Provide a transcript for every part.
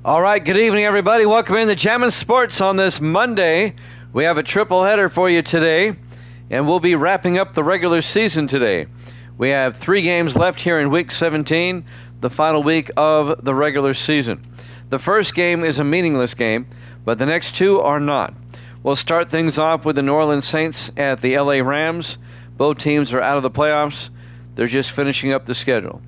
All right, good evening, everybody. Welcome in to Jammin' Sports on this Monday. We have a triple header for you today, and we'll be wrapping up the regular season today. We have 3 games left here in Week 17, the final week of the regular season. The first game is a meaningless game, but the next 2 are not. We'll start things off with the New Orleans Saints at the LA Rams. Both teams are out of the playoffs. They're just finishing up the schedule.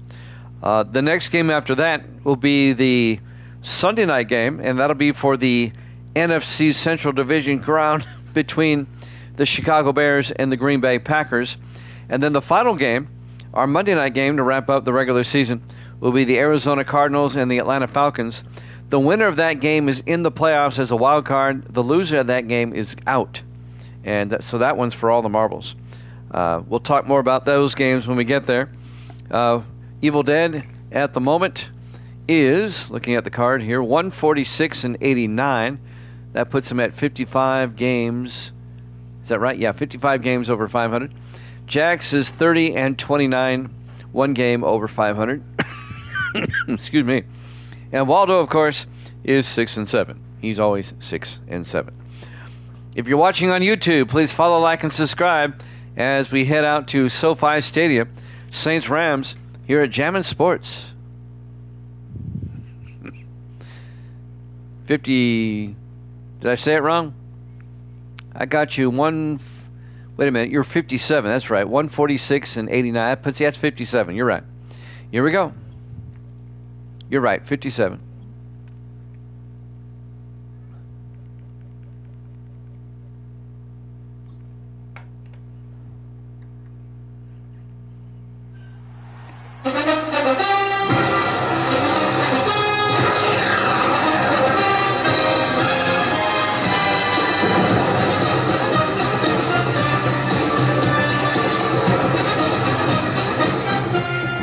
The next game after that will be the Sunday night game, and that'll be for the NFC Central Division ground between the Chicago Bears and the Green Bay Packers. And then the final game, our Monday night game to wrap up the regular season, will be the Arizona Cardinals and the Atlanta Falcons. The winner of that game is in the playoffs as a wild card. The loser of that game is out. And so that one's for all the marbles. We'll talk more about those games when we get there. Evil Dead at the moment is, looking at the card here, 146-89. That puts him at 55 games. Is that right? Yeah, 55 games over 500. Jax is 30-29, 1 game over 500. Excuse me. And Waldo, of course, is 6-7. He's always 6-7. If you're watching on YouTube, please follow, like, and subscribe as we head out to SoFi Stadium, Saints-Rams, here at Jammin' Sports. 50, did I say it wrong? I got you wait a minute, you're 57, that's right, 146-89, that puts you, that's 57, you're right. Here we go. You're right, 57.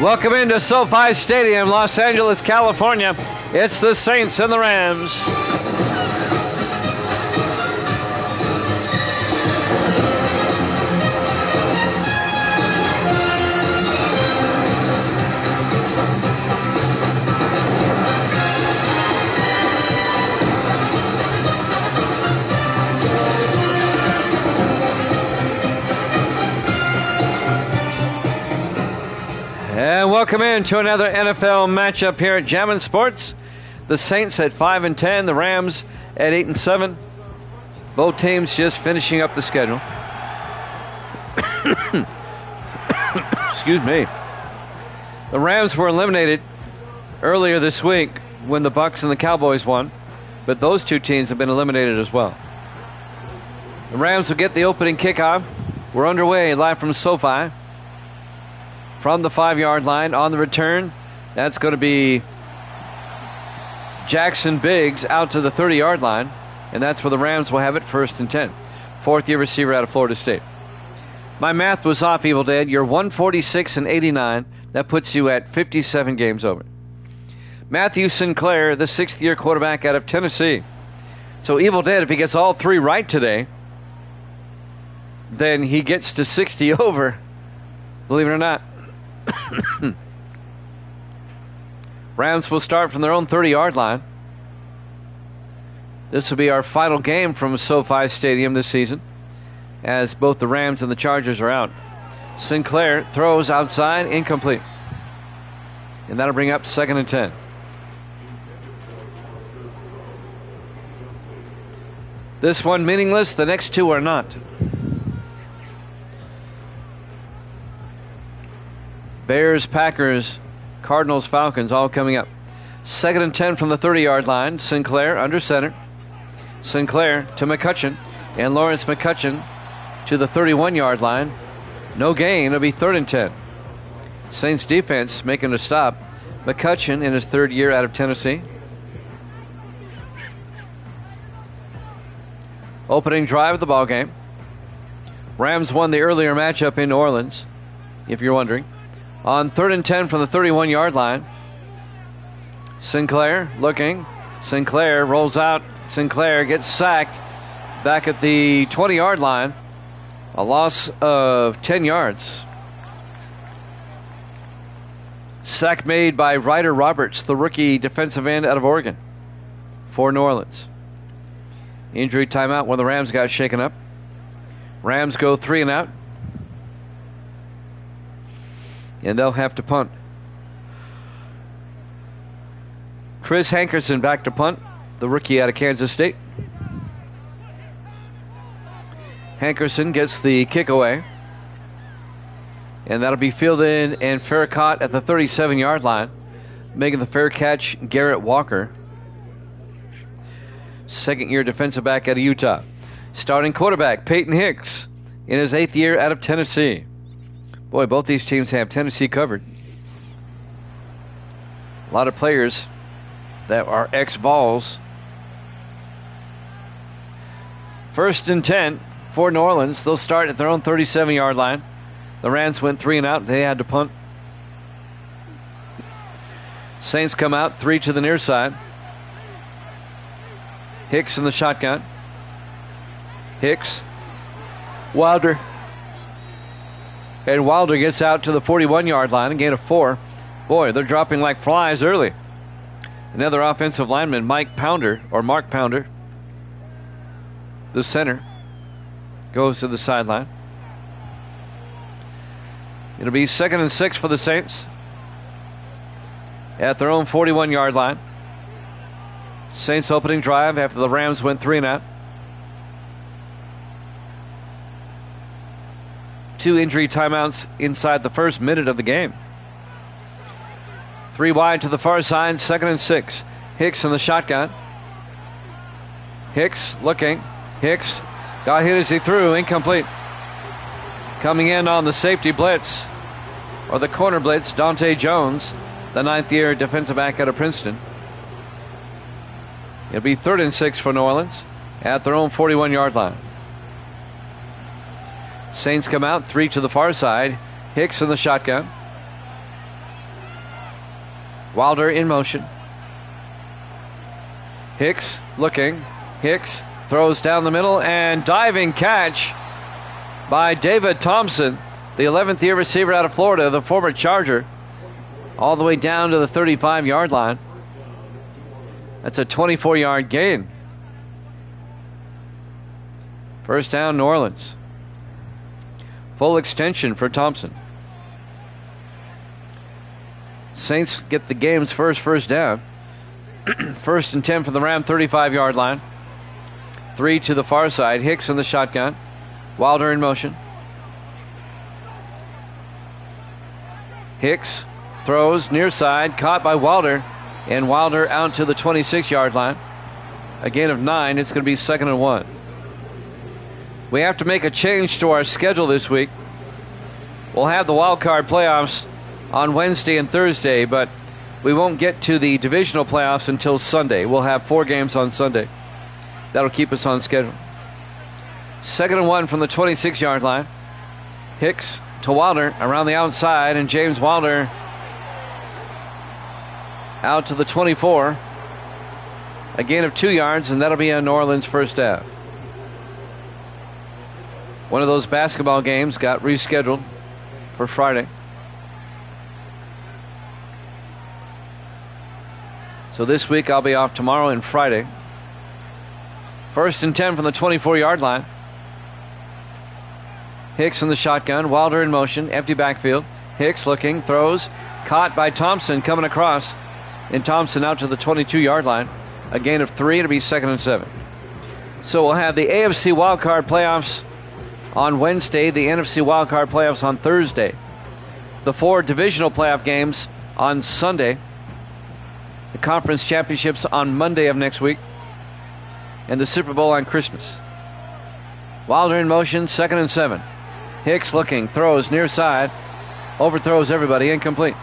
Welcome into SoFi Stadium, Los Angeles, California. It's the Saints and the Rams. And welcome in to another NFL matchup here at Jammin' Sports. The Saints at 5-10, the Rams at 8-7. Both teams just finishing up the schedule. Excuse me. The Rams were eliminated earlier this week when the Bucs and the Cowboys won, but those 2 teams have been eliminated as well. The Rams will get the opening kickoff. We're underway live from SoFi. From the 5-yard line on the return, that's going to be Jackson Biggs out to the 30-yard line, and that's where the Rams will have it, 1st and 10. 4th-year receiver out of Florida State. My math was off, Evil Dead. You're 146-89. That puts you at 57 games over. Matthew Sinclair, the 6th-year quarterback out of Tennessee. So Evil Dead, if he gets all 3 right today, then he gets to 60 over, believe it or not. Rams will start from their own 30-yard line. This will be our final game from SoFi Stadium this season, as both the Rams and the Chargers are out. Sinclair throws outside, incomplete. And that'll bring up 2nd and 10. This one meaningless, the next 2 are not. Bears, Packers, Cardinals, Falcons, all coming up. 2nd and 10 from the 30-yard line. Sinclair under center. Sinclair to McCutcheon. And Lawrence McCutcheon to the 31-yard line. No gain. It'll be 3rd and 10. Saints defense making a stop. McCutcheon in his 3rd year out of Tennessee. Opening drive of the ball game. Rams won the earlier matchup in New Orleans, if you're wondering. On 3rd and 10 from the 31-yard line. Sinclair looking. Sinclair rolls out. Sinclair gets sacked back at the 20-yard line. A loss of 10 yards. Sack made by Ryder Roberts, the rookie defensive end out of Oregon. for New Orleans. Injury timeout when the Rams got shaken up. Rams go 3 and out. And they'll have to punt. Chris Hankerson back to punt, the rookie out of Kansas State. Hankerson gets the kick away. And that'll be fielded and fair caught at the 37-yard line. Making the fair catch, Garrett Walker. Second-year defensive back out of Utah. Starting quarterback, Peyton Hicks, in his 8th year out of Tennessee. Boy, both these teams have Tennessee covered. A lot of players that are ex-Vols. 1st and 10 for New Orleans. They'll start at their own 37-yard line. The Rams went 3 and out. They had to punt. Saints come out 3 to the near side. Hicks in the shotgun. Hicks. Wilder. And Wilder gets out to the 41-yard line, a gain of 4. Boy, they're dropping like flies early. Another offensive lineman, Mark Pounder, the center, goes to the sideline. It'll be 2nd and 6 for the Saints at their own 41-yard line. Saints opening drive after the Rams went 3 and out. 2 injury timeouts inside the first minute of the game. 3 wide to the far side, 2nd and 6. Hicks in the shotgun. Hicks looking. Hicks got hit as he threw, incomplete. Coming in on the safety blitz, or the corner blitz, Dante Jones, the 9th-year defensive back out of Princeton. It'll be 3rd and 6 for New Orleans at their own 41-yard line. Saints come out 3 to the far side. Hicks in the shotgun. Wilder in motion. Hicks looking. Hicks throws down the middle, and diving catch by David Thompson, the 11th-year receiver out of Florida, the former Charger, all the way down to the 35-yard line. That's a 24-yard gain. First down, New Orleans. Full extension for Thompson. Saints get the game's first down. 1st and 10 from the Ram 35-yard line. 3 to the far side. Hicks in the shotgun. Wilder in motion. Hicks throws near side, caught by Wilder, and Wilder out to the 26-yard line. A gain of 9. It's going to be 2nd and 1. We have to make a change to our schedule this week. We'll have the wild card playoffs on Wednesday and Thursday, but we won't get to the divisional playoffs until Sunday. We'll have 4 games on Sunday. That'll keep us on schedule. 2nd and 1 from the 26-yard line. Hicks to Wilder around the outside, and James Wilder out to the 24. A gain of 2 yards, and that'll be a New Orleans first down. One of those basketball games got rescheduled for Friday. So this week I'll be off tomorrow and Friday. 1st and 10 from the 24-yard line. Hicks in the shotgun. Wilder in motion. Empty backfield. Hicks looking. Throws. Caught by Thompson coming across. And Thompson out to the 22-yard line. A gain of 3. It'll be 2nd and 7. So we'll have the AFC wildcard playoffs on Wednesday. The NFC wildcard playoffs on Thursday. The 4 divisional playoff games on Sunday. The conference championships on Monday of next week. And the Super Bowl on Christmas. Wilder in motion, 2nd and 7. Hicks looking, throws near side, overthrows everybody, incomplete.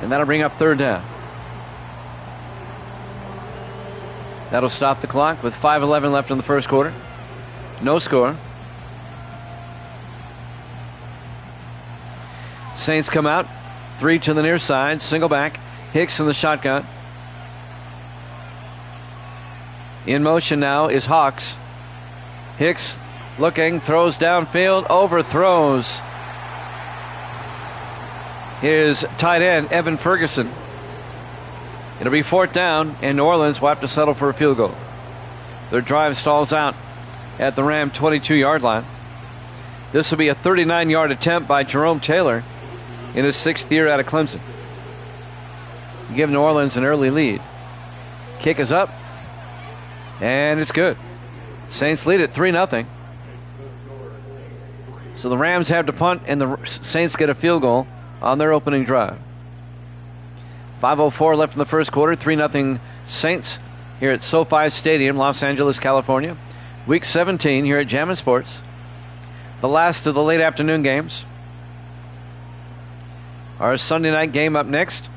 And that'll bring up 3rd down. That'll stop the clock with 5:11 left in the first quarter. No score. Saints come out, 3 to the near side, single back. Hicks in the shotgun. In motion now is Hawks. Hicks looking, throws downfield, overthrows his tight end, Evan Ferguson. It'll be 4th down, and New Orleans will have to settle for a field goal. Their drive stalls out at the Ram 22-yard line. This will be a 39-yard attempt by Jerome Taylor in his 6th year out of Clemson. Give New Orleans an early lead. Kick is up, and it's good. Saints lead at 3-0. So the Rams have to punt, and the Saints get a field goal on their opening drive. 5:04 left in the first quarter. 3-0 Saints here at SoFi Stadium, Los Angeles, California. Week 17 here at Jammin' Sports. The last of the late afternoon games. Our Sunday night game up next.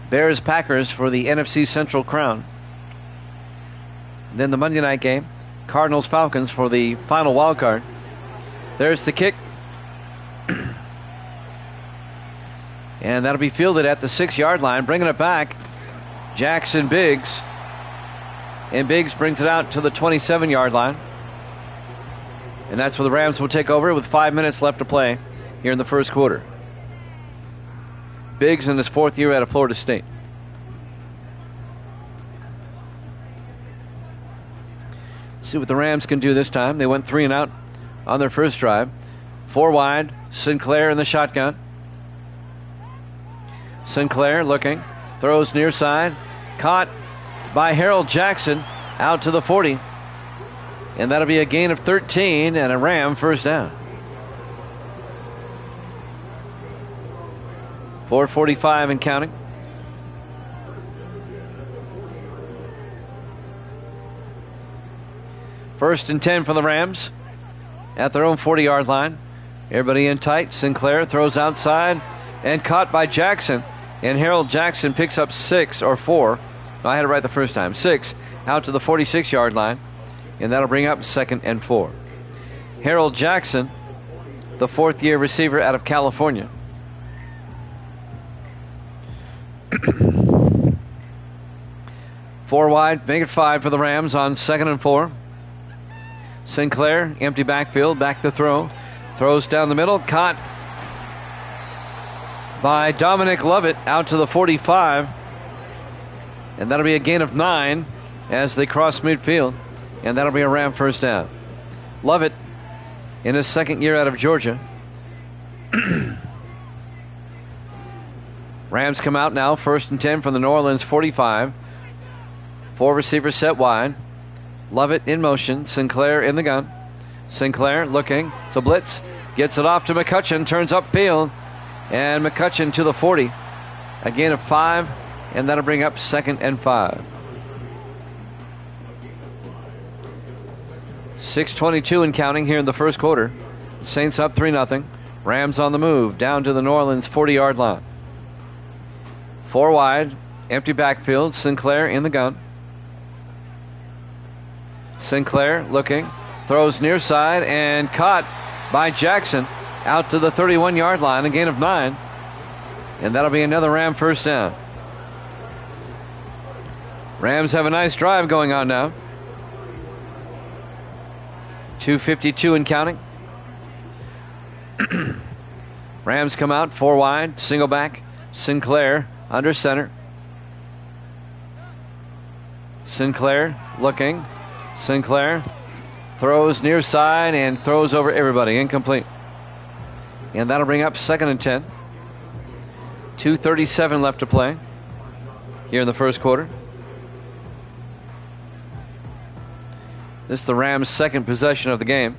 Bears-Packers for the NFC Central crown. Then the Monday night game. Cardinals-Falcons for the final wild card. There's the kick. And that'll be fielded at the 6-yard line. Bringing it back, Jackson Biggs. And Biggs brings it out to the 27-yard line. And that's where the Rams will take over with 5 minutes left to play here in the first quarter. Biggs in his 4th year out of Florida State. See what the Rams can do this time. They went 3 and out on their first drive. 4 wide, Sinclair in the shotgun. Sinclair looking, throws near side, caught by Harold Jackson out to the 40. And that'll be a gain of 13 and a Ram first down. 4:45 and counting. First and 10 for the Rams at their own 40-yard line. Everybody in tight. Sinclair throws outside and caught by Jackson. And Harold Jackson picks up 6 or 4. No, I had it right the first time. 6 out to the 46-yard line. And that'll bring up 2nd and 4. Harold Jackson, the 4th-year receiver out of California. Four wide, make it 5 for the Rams on 2nd and 4. Sinclair, empty backfield, back to throw. Throws down the middle, caught by Dominic Lovett out to the 45. And that'll be a gain of 9 as they cross midfield. And that'll be a Ram first down. Lovett in his 2nd year out of Georgia. Rams come out now, 1st and 10 from the New Orleans 45. 4 receivers set wide. Lovett in motion. Sinclair in the gun. Sinclair looking to blitz. Gets it off to McCutcheon. Turns upfield. And McCutcheon to the 40. A gain of 5. And that'll bring up 2nd and 5. 6:22 and counting here in the first quarter. Saints up 3-0. Rams on the move down to the New Orleans 40-yard line. 4 wide, empty backfield. Sinclair in the gun. Sinclair looking, throws near side and caught by Jackson out to the 31-yard line. A gain of 9. And that'll be another Ram first down. Rams have a nice drive going on now. 2:52 and counting. Rams come out 4 wide, single back. Sinclair under center. Sinclair looking. Sinclair throws near side and throws over everybody. Incomplete. And that'll bring up 2nd and 10. 2:37 left to play here in the first quarter. This is the Rams' 2nd possession of the game.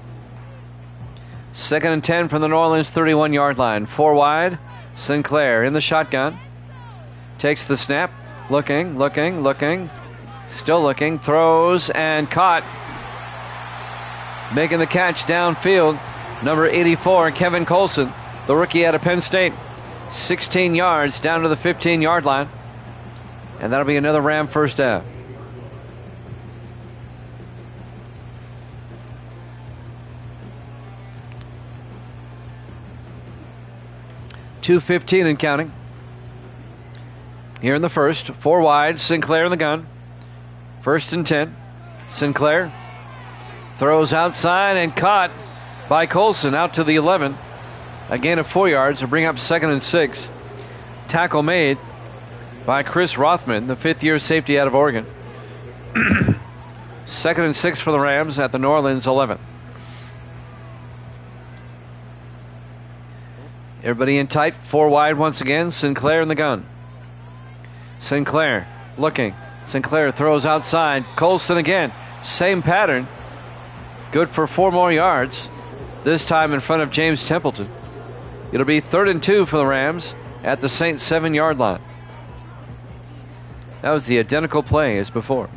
2nd and 10 from the New Orleans 31-yard line. 4 wide. Sinclair in the shotgun. Takes the snap. Looking. Still looking. Throws and caught. Making the catch downfield. Number 84, Kevin Colson, the rookie out of Penn State. 16 yards down to the 15-yard line. And that'll be another Ram first down. .215 and counting. Here in the first. 4 wide. Sinclair in the gun. 1st and 10. Sinclair throws outside and caught by Colson out to the 11. A gain of 4 yards to bring up 2nd and 6. Tackle made by Chris Rothman, the fifth-year safety out of Oregon. 2nd and 6 for the Rams at the New Orleans 11. Everybody in tight, 4 wide once again. Sinclair in the gun. Sinclair looking. Sinclair throws outside. Colston again. Same pattern. Good for 4 more yards. This time in front of James Templeton. It'll be 3rd and 2 for the Rams at the Saints 7-yard line. That was the identical play as before.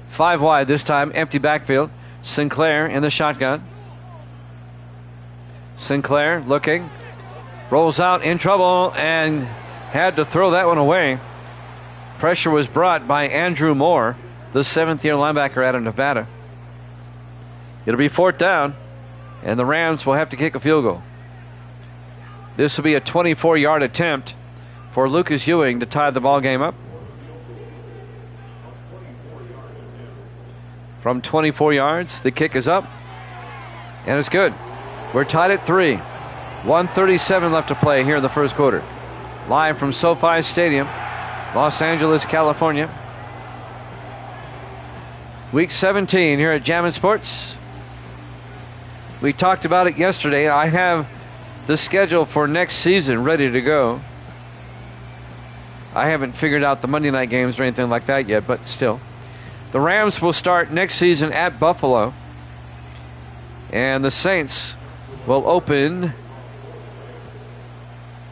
5 wide this time. Empty backfield. Sinclair in the shotgun. Sinclair looking. Rolls out in trouble and had to throw that one away. Pressure was brought by Andrew Moore, the 7th-year linebacker out of Nevada. It'll be 4th down, and the Rams will have to kick a field goal. This will be a 24-yard attempt for Lucas Ewing to tie the ball game up. From 24 yards, the kick is up, and it's good. We're tied at 3. 1:37 left to play here in the first quarter. Live from SoFi Stadium, Los Angeles, California. Week 17 here at Jammin' Sports. We talked about it yesterday. I have the schedule for next season ready to go. I haven't figured out the Monday night games or anything like that yet, but still. The Rams will start next season at Buffalo. And the Saints will open.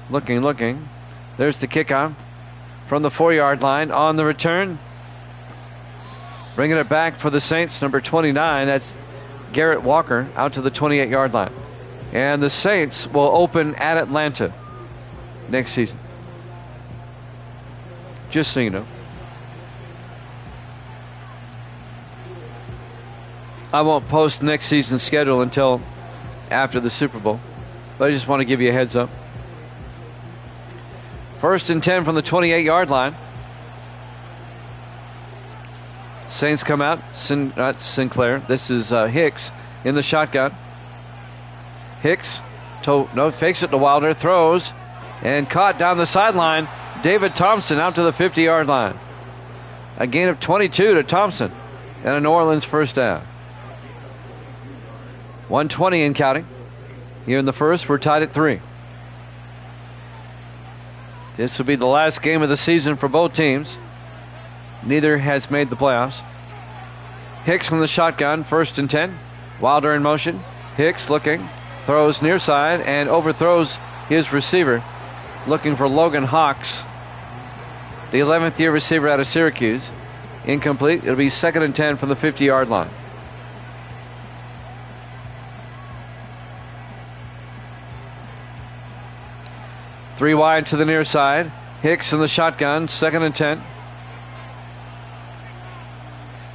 Looking. There's the kickoff from the 4-yard line on the return. Bringing it back for the Saints, number 29. That's Garrett Walker out to the 28-yard line. And the Saints will open at Atlanta next season. Just so you know. I won't post next season's schedule until after the Super Bowl, but I just want to give you a heads up. 1st and 10 from the 28-yard line. Saints come out. Not Sinclair. This is Hicks in the shotgun. Hicks fakes it to Wilder. Throws and caught down the sideline. David Thompson out to the 50-yard line. A gain of 22 to Thompson and a New Orleans first down. 1:20 and counting. Here in the first, we're tied at 3. This will be the last game of the season for both teams. Neither has made the playoffs. Hicks from the shotgun, 1st and 10. Wilder in motion. Hicks looking. Throws near side and overthrows his receiver. Looking for Logan Hawks, the 11th-year receiver out of Syracuse. Incomplete. It'll be 2nd and 10 from the 50-yard line. Three wide to the near side. Hicks in the shotgun, 2nd and 10.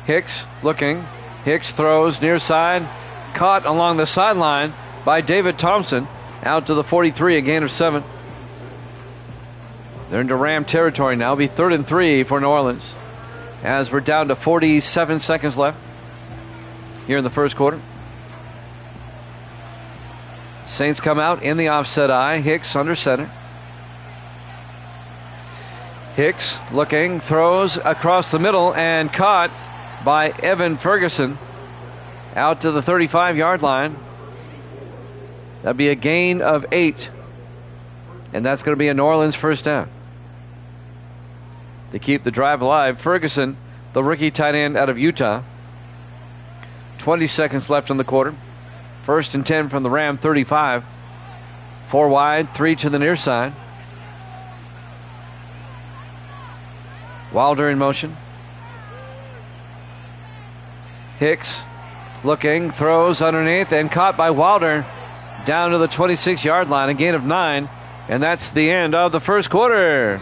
Hicks looking. Hicks throws near side. Caught along the sideline by David Thompson. Out to the 43, a gain of 7. They're into Ram territory now. It'll be 3rd and 3 for New Orleans, as we're down to 47 seconds left here in the first quarter. Saints come out in the offset eye. Hicks under center. Hicks looking, throws across the middle and caught by Evan Ferguson out to the 35-yard line. That'd be a gain of 8. And that's going to be a New Orleans first down. To keep the drive alive, Ferguson, the rookie tight end out of Utah. 20 seconds left in the quarter. 1st and 10 from the Ram 35. 4 wide, 3 to the near side. Wilder in motion. Hicks looking, throws underneath and caught by Wilder down to the 26-yard line, a gain of 9. And that's the end of the first quarter.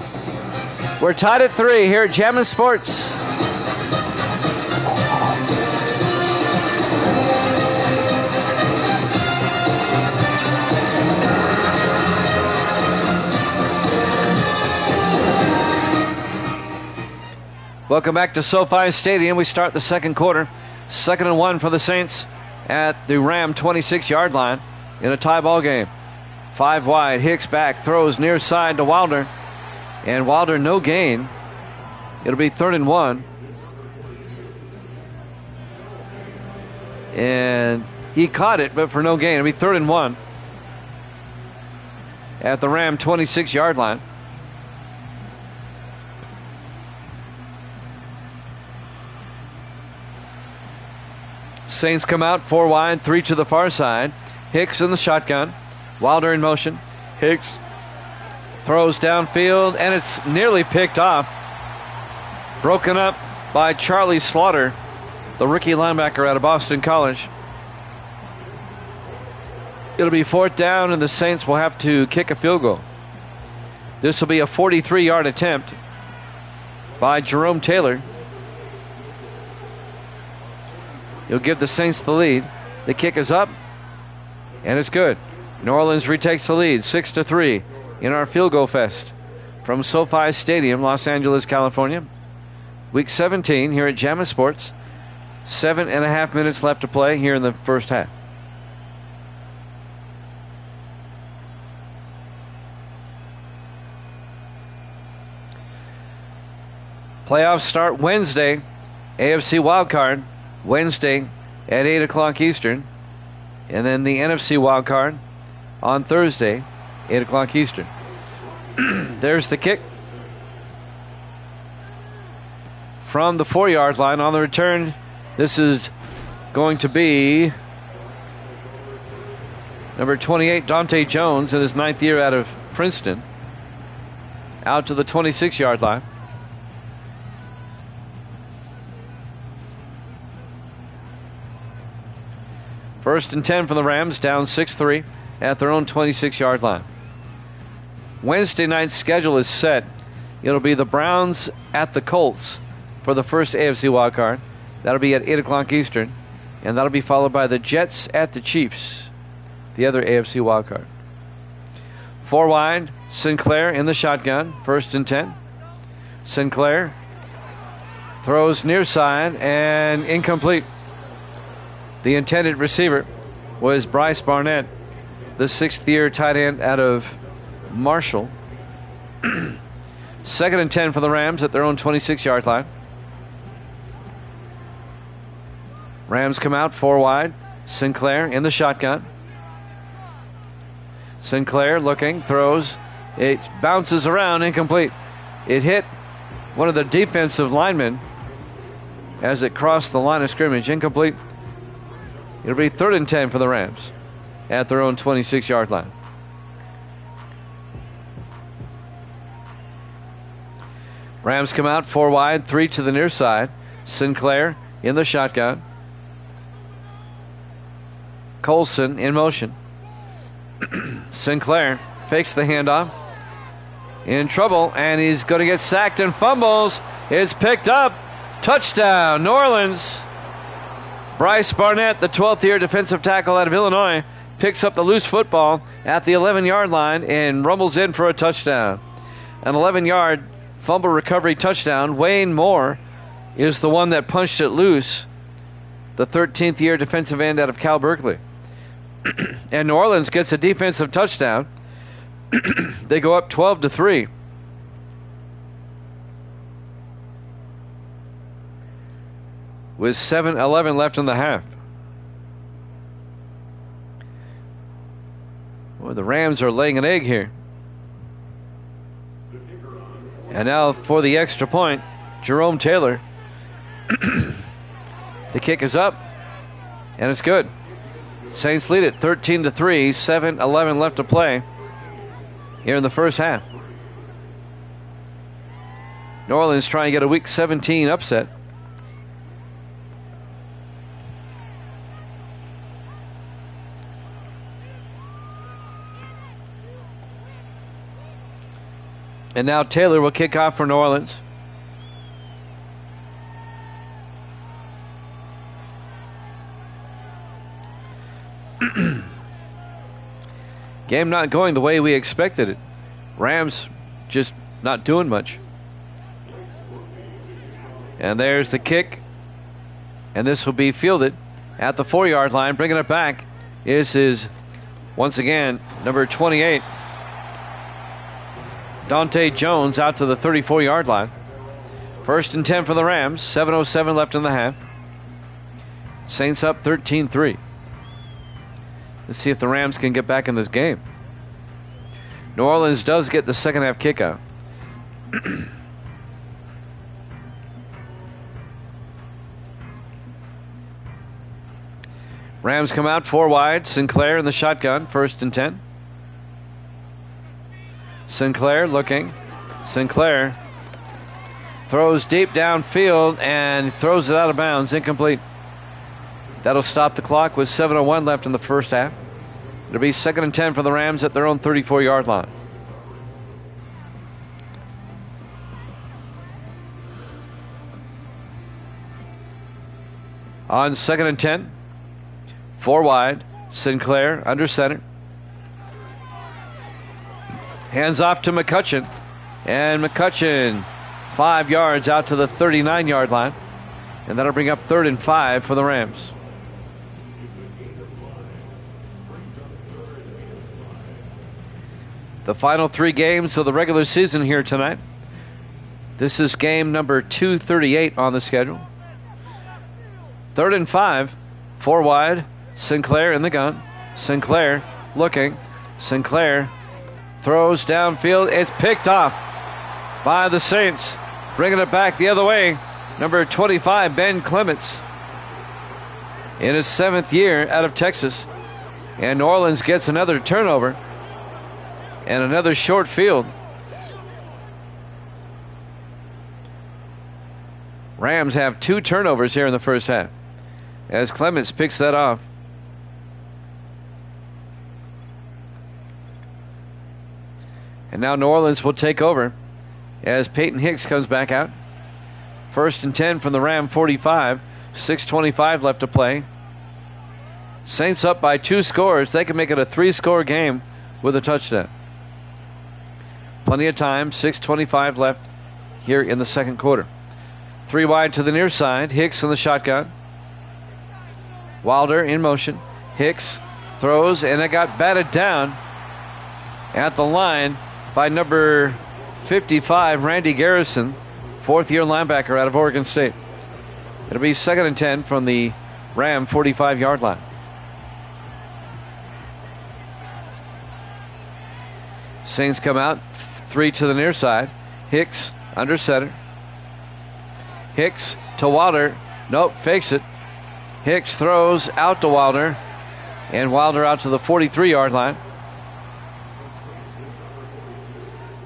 We're tied at 3 here at Jammin' Sports. Welcome back to SoFi Stadium. We start the second quarter. 2nd and 1 for the Saints at the Ram 26-yard line in a tie ball game. 5 wide. Hicks back. Throws near side to Wilder. And Wilder, no gain. It'll be 3rd and 1. And he caught it, but for no gain. It'll be 3rd and 1 at the Ram 26-yard line. Saints come out 4 wide, 3 to the far side. Hicks in the shotgun. Wilder in motion. Hicks throws downfield, and it's nearly picked off. Broken up by Charlie Slaughter, the rookie linebacker out of Boston College. It'll be 4th down, and the Saints will have to kick a field goal. This will be a 43-yard attempt by Jerome Taylor. He'll give the Saints the lead. The kick is up, and it's good. New Orleans retakes the lead, 6-3 in our field goal fest from SoFi Stadium, Los Angeles, California. Week 17 here at Jammin' Sports. 7.5 minutes left to play here in the first half. Playoffs start Wednesday. AFC wildcard Wednesday at 8 o'clock Eastern. And then the NFC wildcard on Thursday, 8 o'clock Eastern. There's the kick from the 4-yard line. On the return, this is going to be number 28, Dante Jones, in his 9th year out of Princeton. Out to the 26-yard line. First and 10 for the Rams, down 6-3 at their own 26-yard line. Wednesday night's schedule is set. It'll be the Browns at the Colts for the first AFC wildcard. That'll be at 8 o'clock Eastern. And that'll be followed by the Jets at the Chiefs, the other AFC wildcard. 4 wide, Sinclair in the shotgun, first and 10. Sinclair throws near side and incomplete. The intended receiver was Bryce Barnett, the 6th-year tight end out of Marshall. 2nd and 10 for the Rams at their own 26-yard line. Rams come out 4 wide. Sinclair in the shotgun. Sinclair looking, throws. It bounces around, incomplete. It hit one of the defensive linemen as it crossed the line of scrimmage, incomplete. It'll be 3rd and 10 for the Rams at their own 26-yard line. Rams come out 4 wide, 3 to the near side. Sinclair in the shotgun. Colson in motion. Sinclair fakes the handoff. In trouble, and he's going to get sacked and fumbles. It's picked up. Touchdown, New Orleans. Bryce Barnett, the 12th-year defensive tackle out of Illinois, picks up the loose football at the 11-yard line and rumbles in for a touchdown. An 11-yard fumble recovery touchdown. Wayne Moore is the one that punched it loose, the 13th-year defensive end out of Cal Berkeley. And New Orleans gets a defensive touchdown. They go up 12-3. With 7:11 left in the half. Boy, the Rams are laying an egg here. And now for the extra point, Jerome Taylor. The kick is up, and it's good. Saints lead it 13-3, 7:11 left to play here in the first half. New Orleans trying to get a Week 17 upset. And now Taylor will kick off for New Orleans. Game not going the way we expected it. Rams just not doing much. And there's the kick. And this will be fielded at the 4-yard line. Bringing it back is his, once again, number 28. Dante Jones out to the 34-yard line. 1st and 10 for the Rams. 7:07 left in the half. Saints up 13-3. Let's see if the Rams can get back in this game. New Orleans does get the second half kickoff. Rams come out 4 wide. Sinclair in the shotgun. 1st and 10. Sinclair looking. Sinclair throws deep downfield and throws it out of bounds. Incomplete. That'll stop the clock with 7:01 left in the first half. It'll be 2nd and 10 for the Rams at their own 34-yard line. On 2nd and 10, 4 wide. Sinclair under center. Hands off to McCutcheon. And McCutcheon 5 yards out to the 39-yard line. And that'll bring up 3rd and 5 for the Rams. The final 3 games of the regular season here tonight. This is game number 238 on the schedule. 3rd and 5, 4 wide. Sinclair in the gun. Sinclair looking. Sinclair throws downfield. It's picked off by the Saints. Bringing it back the other way. Number 25, Ben Clements. In his 7th year out of Texas. And New Orleans gets another turnover. And another short field. Rams have 2 turnovers here in the first half. As Clements picks that off. And now New Orleans will take over as Peyton Hicks comes back out. 1st and 10 from the Ram 45. 6:25 left to play. Saints up by 2 scores. They can make it a 3-score game with a touchdown. Plenty of time. 6:25 left here in the second quarter. 3 wide to the near side. Hicks in the shotgun. Wilder in motion. Hicks throws, and it got batted down at the line by number 55, Randy Garrison, 4th-year linebacker out of Oregon State. It'll be 2nd and 10 from the Ram 45-yard line. Saints come out, 3 to the near side. Hicks under center. Hicks to Wilder. Nope, fakes it. Hicks throws out to Wilder. And Wilder out to the 43-yard line.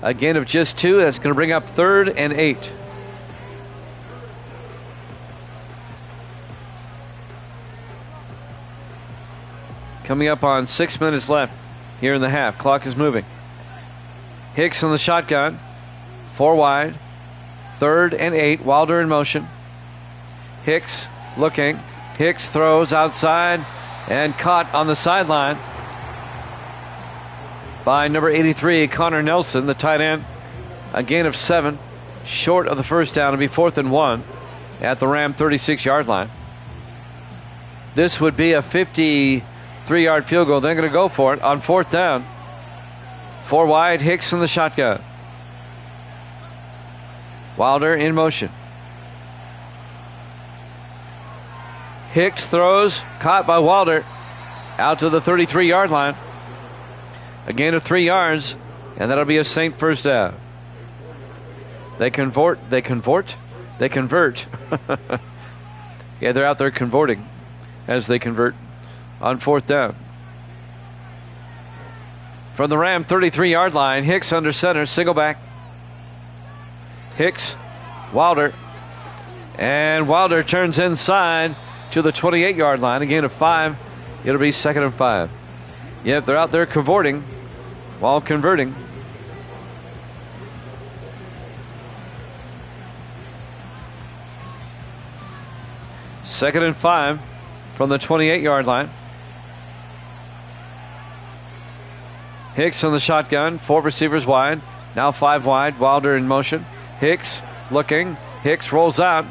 A gain of just 2. That's going to bring up 3rd and 8. Coming up on 6 minutes left here in the half. Clock is moving. Hicks in the shotgun. 4 wide. 3rd and 8. Wilder in motion. Hicks looking. Hicks throws outside and caught on the sideline by number 83, Connor Nelson, the tight end. A gain of 7, short of the first down. It'll be 4th and 1 at the Ram 36-yard line. This would be a 53-yard field goal. They're going to go for it on 4th down. 4 wide, Hicks in the shotgun. Wilder in motion. Hicks throws, caught by Wilder, out to the 33-yard line. A gain of 3 yards, and that'll be a Saint first down. They convert. Yeah, they're out there converting as they convert on 4th down. From the Ram 33-yard line, Hicks under center, single back. Hicks, Wilder, and Wilder turns inside to the 28-yard line. A gain of 5. It'll be 2nd and 5. Yep, they're out there cavorting while converting. Second and 5 from the 28-yard line. Hicks on the shotgun. 4 receivers wide. Now 5 wide. Wilder in motion. Hicks looking. Hicks rolls out.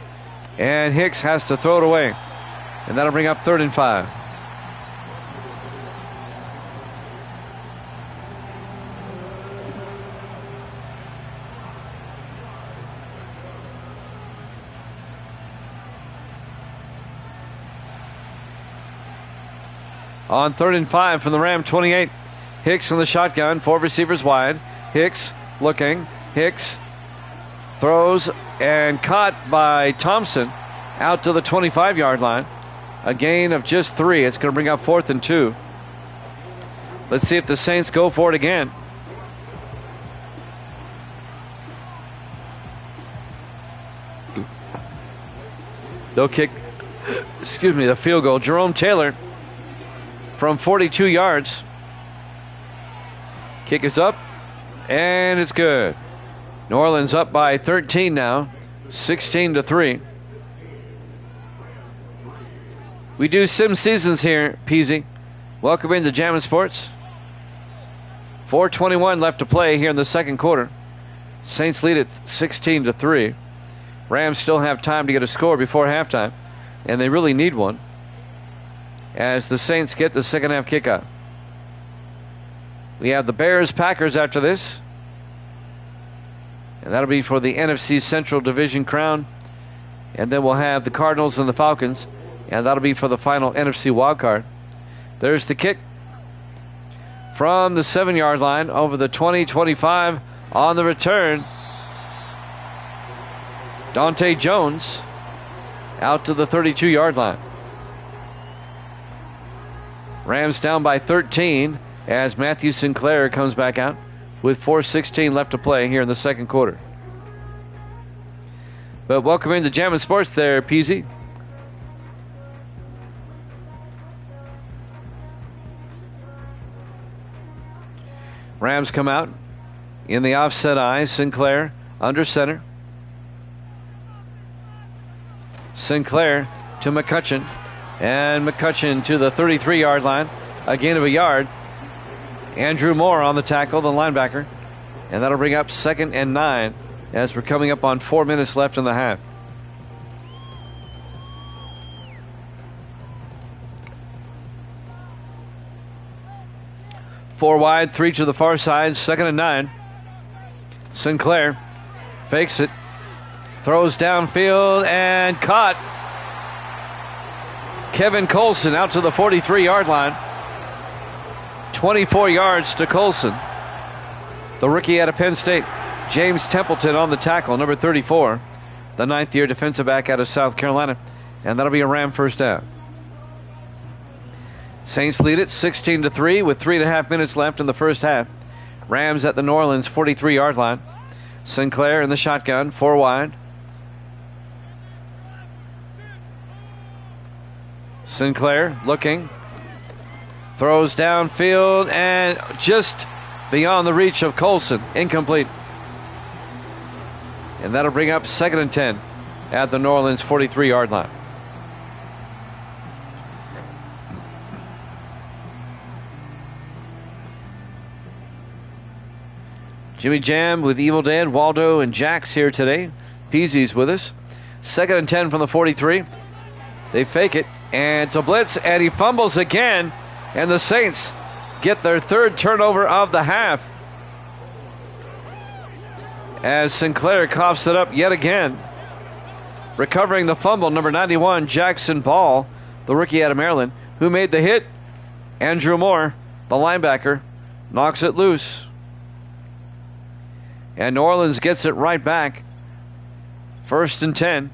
And Hicks has to throw it away. And that'll bring up 3rd and 5. On 3rd and 5 from the Ram 28. Hicks in the shotgun. 4 receivers wide. Hicks looking. Hicks throws and caught by Thompson out to the 25-yard line. A gain of just 3. It's going to bring up 4th and 2. Let's see if the Saints go for it again. They'll kick, the field goal. Jerome Taylor from 42 yards. Kick is up, and it's good. New Orleans up by 13 now, 16-3. We do sim seasons here, Peasy. Welcome into Jammin' Sports. 4:21 left to play here in the second quarter. Saints lead at 16-3. Rams still have time to get a score before halftime, and they really need one as the Saints get the second half kickoff. We have the Bears-Packers after this, and that'll be for the NFC Central Division crown. And then we'll have the Cardinals and the Falcons, and that'll be for the final NFC wildcard. There's the kick from the 7-yard line over the 20-25 on the return. Dante Jones out to the 32-yard line. Rams down by 13 as Matthew Sinclair comes back out with 4:16 left to play here in the second quarter. But welcome into Jammin' Sports there, Peasy. Rams come out in the offset eye. Sinclair under center. Sinclair to McCutcheon. And McCutcheon to the 33-yard line. A gain of a yard. Andrew Moore on the tackle, the linebacker. And that'll bring up 2nd and 9 as we're coming up on 4 minutes left in the half. Four wide, 3 to the far side, 2nd and 9. Sinclair fakes it, throws downfield, and caught. Kevin Colson out to the 43-yard line. 24 yards to Colson. The rookie out of Penn State. James Templeton on the tackle, number 34. The 9th-year defensive back out of South Carolina. And that'll be a Ram first down. Saints lead it 16-3 with 3.5 minutes left in the first half. Rams at the New Orleans 43-yard line. Sinclair in the shotgun, 4 wide. Sinclair looking. Throws downfield and just beyond the reach of Colson. Incomplete. And that'll bring up 2nd and 10 at the New Orleans 43-yard line. Jimmy Jam with Evil Dead, Waldo, and Jax here today. Peasy's with us. 2nd and 10 from the 43. They fake it, and it's a blitz, and he fumbles again, and the Saints get their 3rd turnover of the half as Sinclair coughs it up yet again. Recovering the fumble, number 91, Jackson Ball, the rookie out of Maryland, who made the hit. Andrew Moore, the linebacker, knocks it loose. And New Orleans gets it right back. 1st and 10.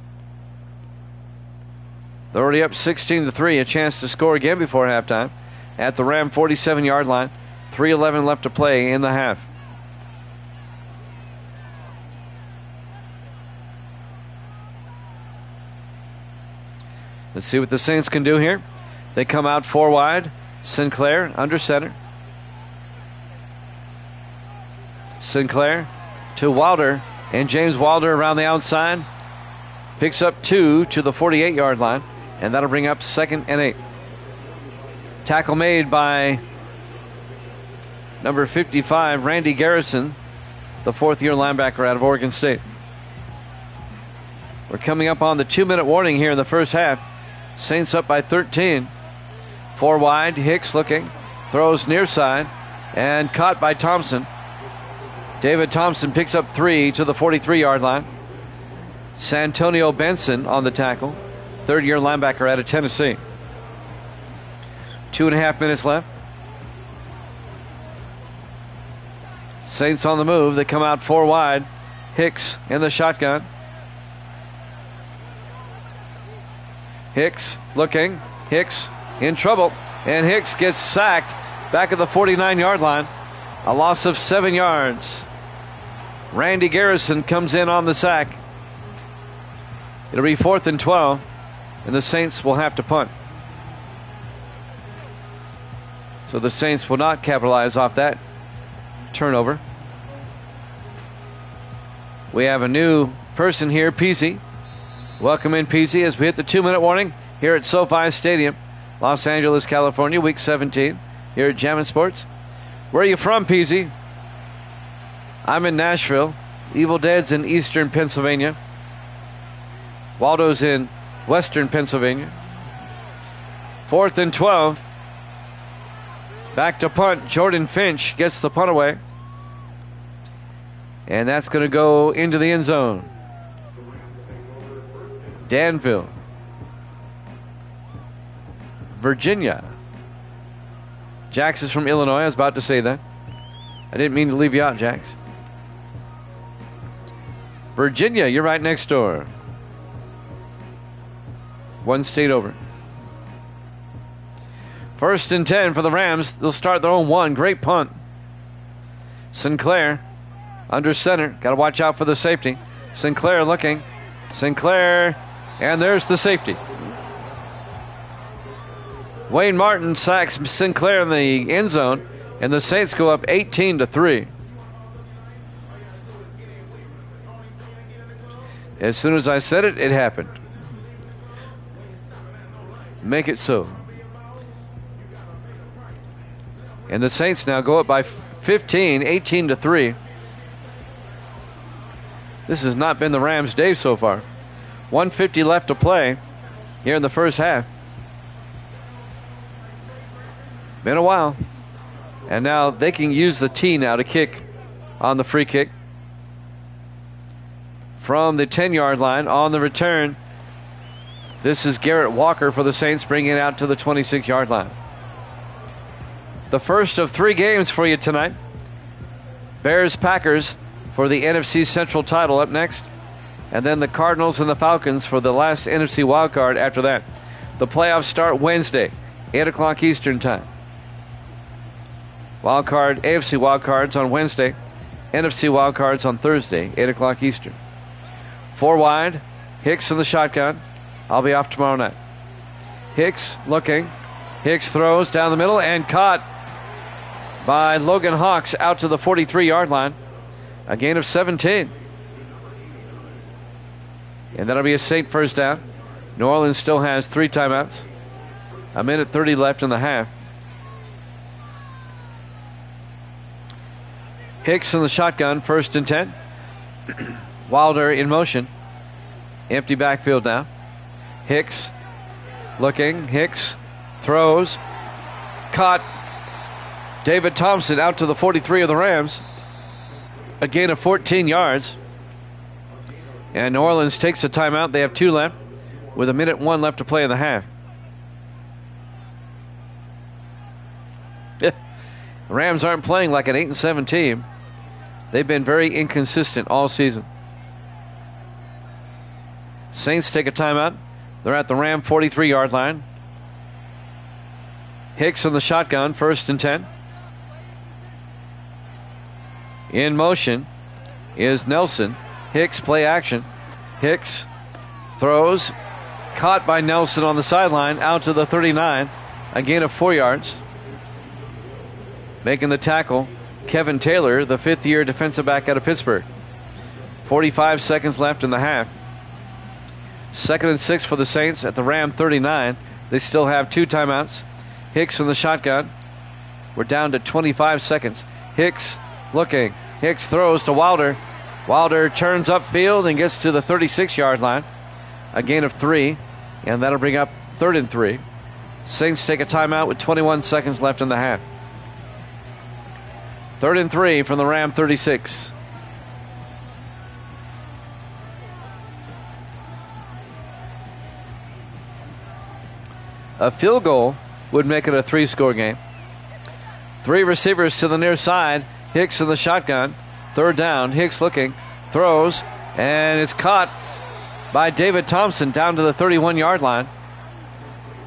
They're already up 16-3. A chance to score again before halftime at the Ram 47-yard line. 3:11 left to play in the half. Let's see what the Saints can do here. They come out 4 wide. Sinclair under center. Sinclair to Wilder, and James Wilder around the outside picks up 2 to the 48-yard line, and that'll bring up 2nd and 8. Tackle made by number 55, Randy Garrison, the 4th-year linebacker out of Oregon State. We're coming up on the 2-minute warning here in the first half. Saints up by 13. 4 wide, Hicks looking, throws near side, and caught by Thompson. David Thompson picks up 3 to the 43-yard line. Santonio Benson on the tackle, 3rd-year linebacker out of Tennessee. 2.5 minutes left. Saints on the move. They come out 4 wide. Hicks in the shotgun. Hicks looking. Hicks in trouble. And Hicks gets sacked back at the 49-yard line. A loss of 7 yards. Randy Garrison comes in on the sack. It'll be 4th and 12. And the Saints will have to punt. So the Saints will not capitalize off that turnover. We have a new person here, Peasy. Welcome in, Peasy, as we hit the 2-minute warning here at SoFi Stadium, Los Angeles, California, Week 17 here at Jammin' Sports. Where are you from, Peasy? I'm in Nashville. Evil Dead's in eastern Pennsylvania. Waldo's in western Pennsylvania. 4th and 12. Back to punt. Jordan Finch gets the punt away. And that's going to go into the end zone. Danville, Virginia. Jax is from Illinois. I was about to say that. I didn't mean to leave you out, Jax. Virginia, you're right next door. 1 state over. 1st and 10 for the Rams. They'll start their own 1. Great punt. Sinclair under center. Got to watch out for the safety. Sinclair looking. Sinclair. And there's the safety. Wayne Martin sacks Sinclair in the end zone. And the Saints go up 18-3. As soon as I said it, it happened. Make it so. And the Saints now go up by 15, 18-3. This has not been the Rams' day so far. 1:50 left to play here in the first half. Been a while. And now they can use the tee now to kick on the free kick. From the 10-yard line on the return. This is Garrett Walker for the Saints, bringing it out to the 26-yard line. The first of 3 games for you tonight. Bears-Packers for the NFC Central title up next. And then the Cardinals and the Falcons for the last NFC wildcard after that. The playoffs start Wednesday, 8 o'clock Eastern time. AFC wildcards on Wednesday. NFC wildcards on Thursday, 8 o'clock Eastern. 4 wide. Hicks in the shotgun. I'll be off tomorrow night. Hicks looking. Hicks throws down the middle and caught by Logan Hawks out to the 43-yard line. A gain of 17. And that'll be a Saint first down. New Orleans still has 3 timeouts. 1:30 left in the half. Hicks in the shotgun, 1st and 10. Wilder in motion. Empty backfield now. Hicks looking. Hicks throws. Caught. David Thompson out to the 43 of the Rams. A gain of 14 yards. And New Orleans takes a timeout. They have 2 left with 1:01 left to play in the half. The Rams aren't playing like an 8-7 team. They've been very inconsistent all season. Saints take a timeout. They're at the Ram 43-yard line. Hicks in the shotgun, 1st and 10. In motion is Nelson. Hicks play action. Hicks throws. Caught by Nelson on the sideline out to the 39. A gain of 4 yards. Making the tackle, Kevin Taylor, the 5th-year defensive back out of Pittsburgh. 45 seconds left in the half. 2nd and 6 for the Saints at the Ram 39. They still have 2 timeouts. Hicks in the shotgun. We're down to 25 seconds. Hicks looking. Hicks throws to Wilder. Wilder turns upfield and gets to the 36-yard line. A gain of 3, and that'll bring up 3rd and 3. Saints take a timeout with 21 seconds left in the half. 3rd and 3 from the Ram 36. A field goal would make it a 3-score game. 3 receivers to the near side. Hicks in the shotgun. 3rd down. Hicks looking. Throws. And it's caught by David Thompson down to the 31-yard line.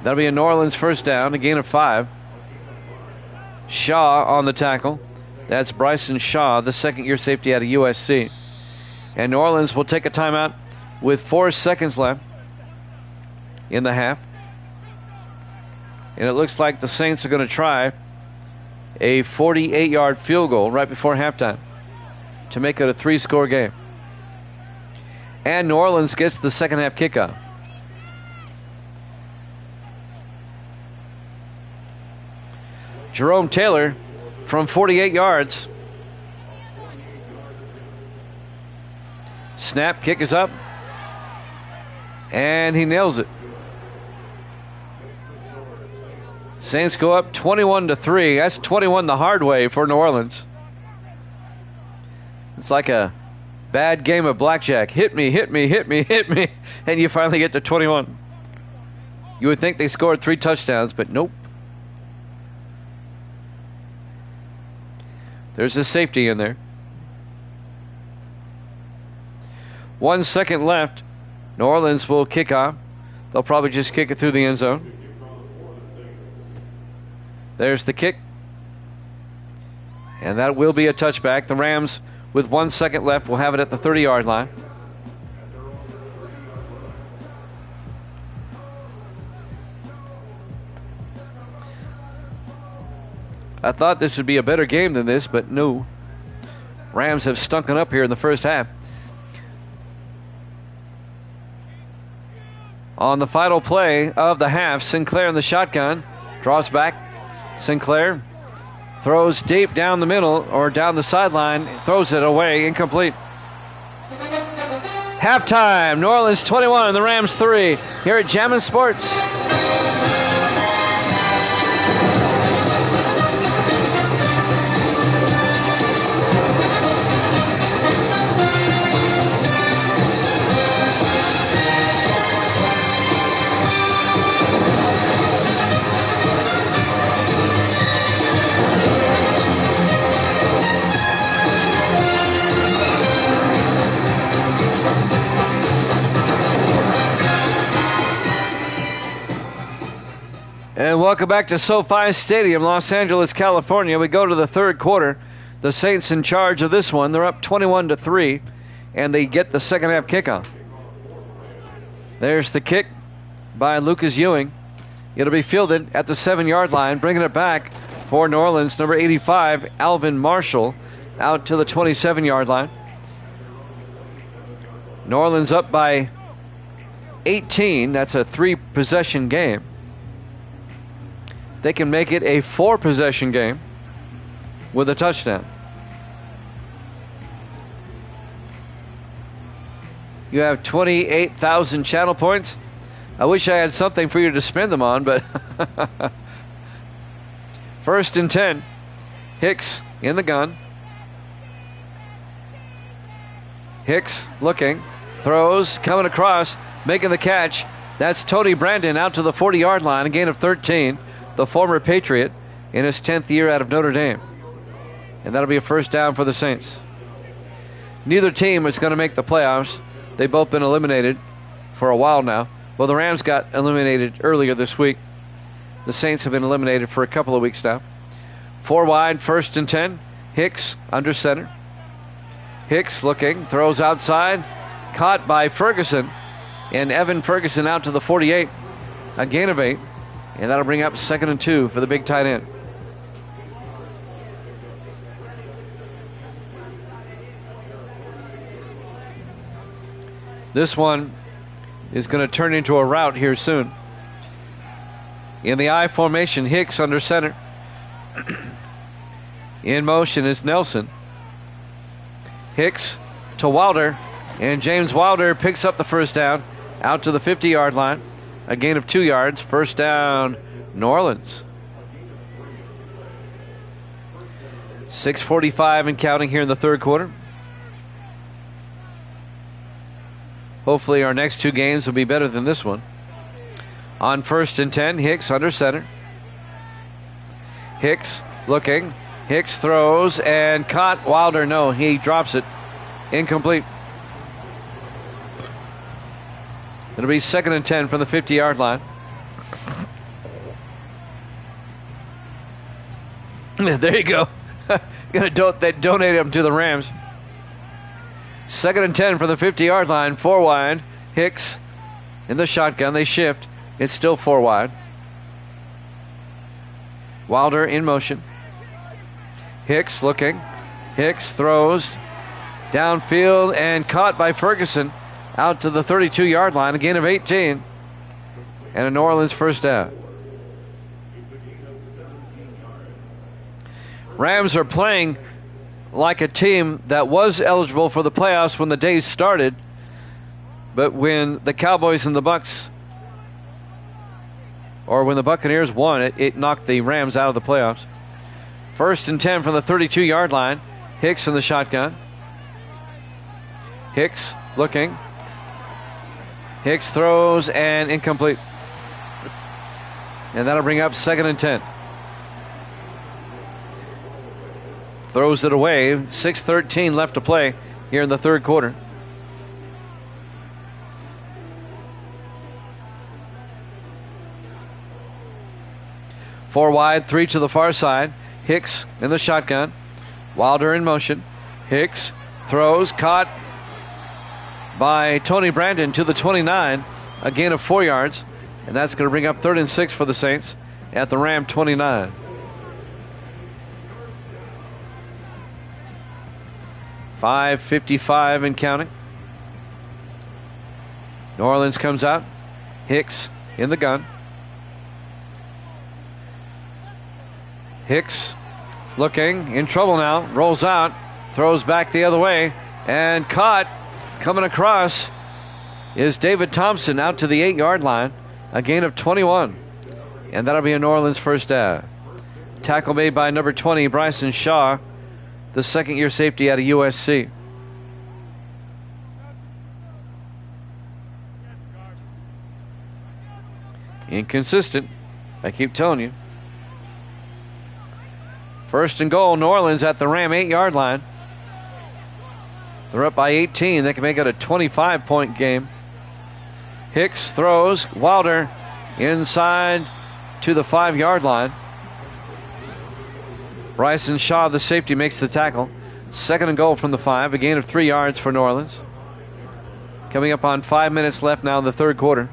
That'll be a New Orleans 1st down, a gain of 5. Shaw on the tackle. That's Bryson Shaw, the second-year safety out of USC. And New Orleans will take a timeout with 4 seconds left in the half. And it looks like the Saints are going to try a 48-yard field goal right before halftime to make it a 3-score game. And New Orleans gets the second half kickoff. Jerome Taylor from 48 yards. Snap, kick is up. And he nails it. Saints go up 21-3. That's 21 the hard way for New Orleans. It's like a bad game of blackjack. Hit me, hit me, hit me, hit me. And you finally get to 21. You would think they scored 3 touchdowns, but nope. There's a safety in there. 1 second left. New Orleans will kick off. They'll probably just kick it through the end zone. There's the kick. And that will be a touchback. The Rams, with 1 second left, will have it at the 30-yard line. I thought this would be a better game than this, but no. Rams have stunk it up here in the first half. On the final play of the half, Sinclair in the shotgun. Draws back. Sinclair throws deep down the middle or down the sideline. Throws it away. Incomplete. Halftime. New Orleans 21 and the Rams 3 here at Jammin' Sports. And welcome back to SoFi Stadium, Los Angeles, California. We go to the third quarter. The Saints in charge of this one. They're up 21-3, and they get the second half kickoff. There's the kick by Lucas Ewing. It'll be fielded at the 7-yard line, bringing it back for New Orleans. Number 85, Alvin Marshall, out to the 27-yard line. New Orleans up by 18. That's a 3-possession game. They can make it a 4-possession game with a touchdown. You have 28,000 channel points. I wish I had something for you to spend them on, but 1st and 10. Hicks in the gun. Hicks looking. Throws, coming across, making the catch. That's Tony Brandon out to the 40-yard line, a gain of 13. The former Patriot in his 10th year out of Notre Dame. And that'll be a 1st down for the Saints. Neither team is going to make the playoffs. They've both been eliminated for a while now. Well, the Rams got eliminated earlier this week. The Saints have been eliminated for a couple of weeks now. 4 wide, 1st and 10. Hicks under center. Hicks looking, throws outside. Caught by Ferguson. And Evan Ferguson out to the 48. A gain of 8. And that'll bring up 2nd and 2 for the big tight end. This one is going to turn into a route here soon. In the I formation, Hicks under center. In motion is Nelson. Hicks to Wilder. And James Wilder picks up the 1st down out to the 50-yard line. A gain of 2 yards. 1st down, New Orleans. 6:45 and counting here in the third quarter. Hopefully our next 2 games will be better than this one. On 1st and 10, Hicks under center. Hicks looking. Hicks throws and caught. Wilder, no, he drops it. Incomplete. It'll be 2nd and 10 from the 50-yard line. There you go. Gonna donate him to the Rams. 2nd and 10 from the 50-yard line. 4 wide. Hicks in the shotgun. They shift. It's still 4 wide. Wilder in motion. Hicks looking. Hicks throws downfield and caught by Ferguson out to the 32-yard line. A gain of 18. And a New Orleans first down. Rams are playing like a team that was eligible for the playoffs when the days started, but when the Cowboys and the Bucks, or when the Buccaneers won, it knocked the Rams out of the playoffs. 1st and 10 from the 32-yard line. Hicks in the shotgun. Hicks looking. Hicks throws and incomplete. And that'll bring up 2nd and 10. Throws it away. 6:13 left to play here in the third quarter. Four wide, 3 to the far side. Hicks in the shotgun. Wilder in motion. Hicks throws, caught by Tony Brandon to the 29. A gain of 4 yards. And that's going to bring up 3rd and 6 for the Saints at the Ram 29. .55 and counting. New Orleans comes out. Hicks in the gun. Hicks looking, in trouble now, rolls out, throws back the other way, and caught. Coming across is David Thompson out to the 8-yard line. A gain of 21. And that'll be a New Orleans first down. Tackle made by number 20, Bryson Shaw, the second-year safety out of USC. Inconsistent, I keep telling you. 1st and goal, New Orleans at the Ram 8-yard line. They're up by 18. They can make it a 25-point game. Hicks throws. Wilder inside to the 5-yard line. Bryson Shaw, the safety, makes the tackle. 2nd and goal from the 5. A gain of 3 yards for New Orleans. Coming up on 5 minutes left now in the third quarter.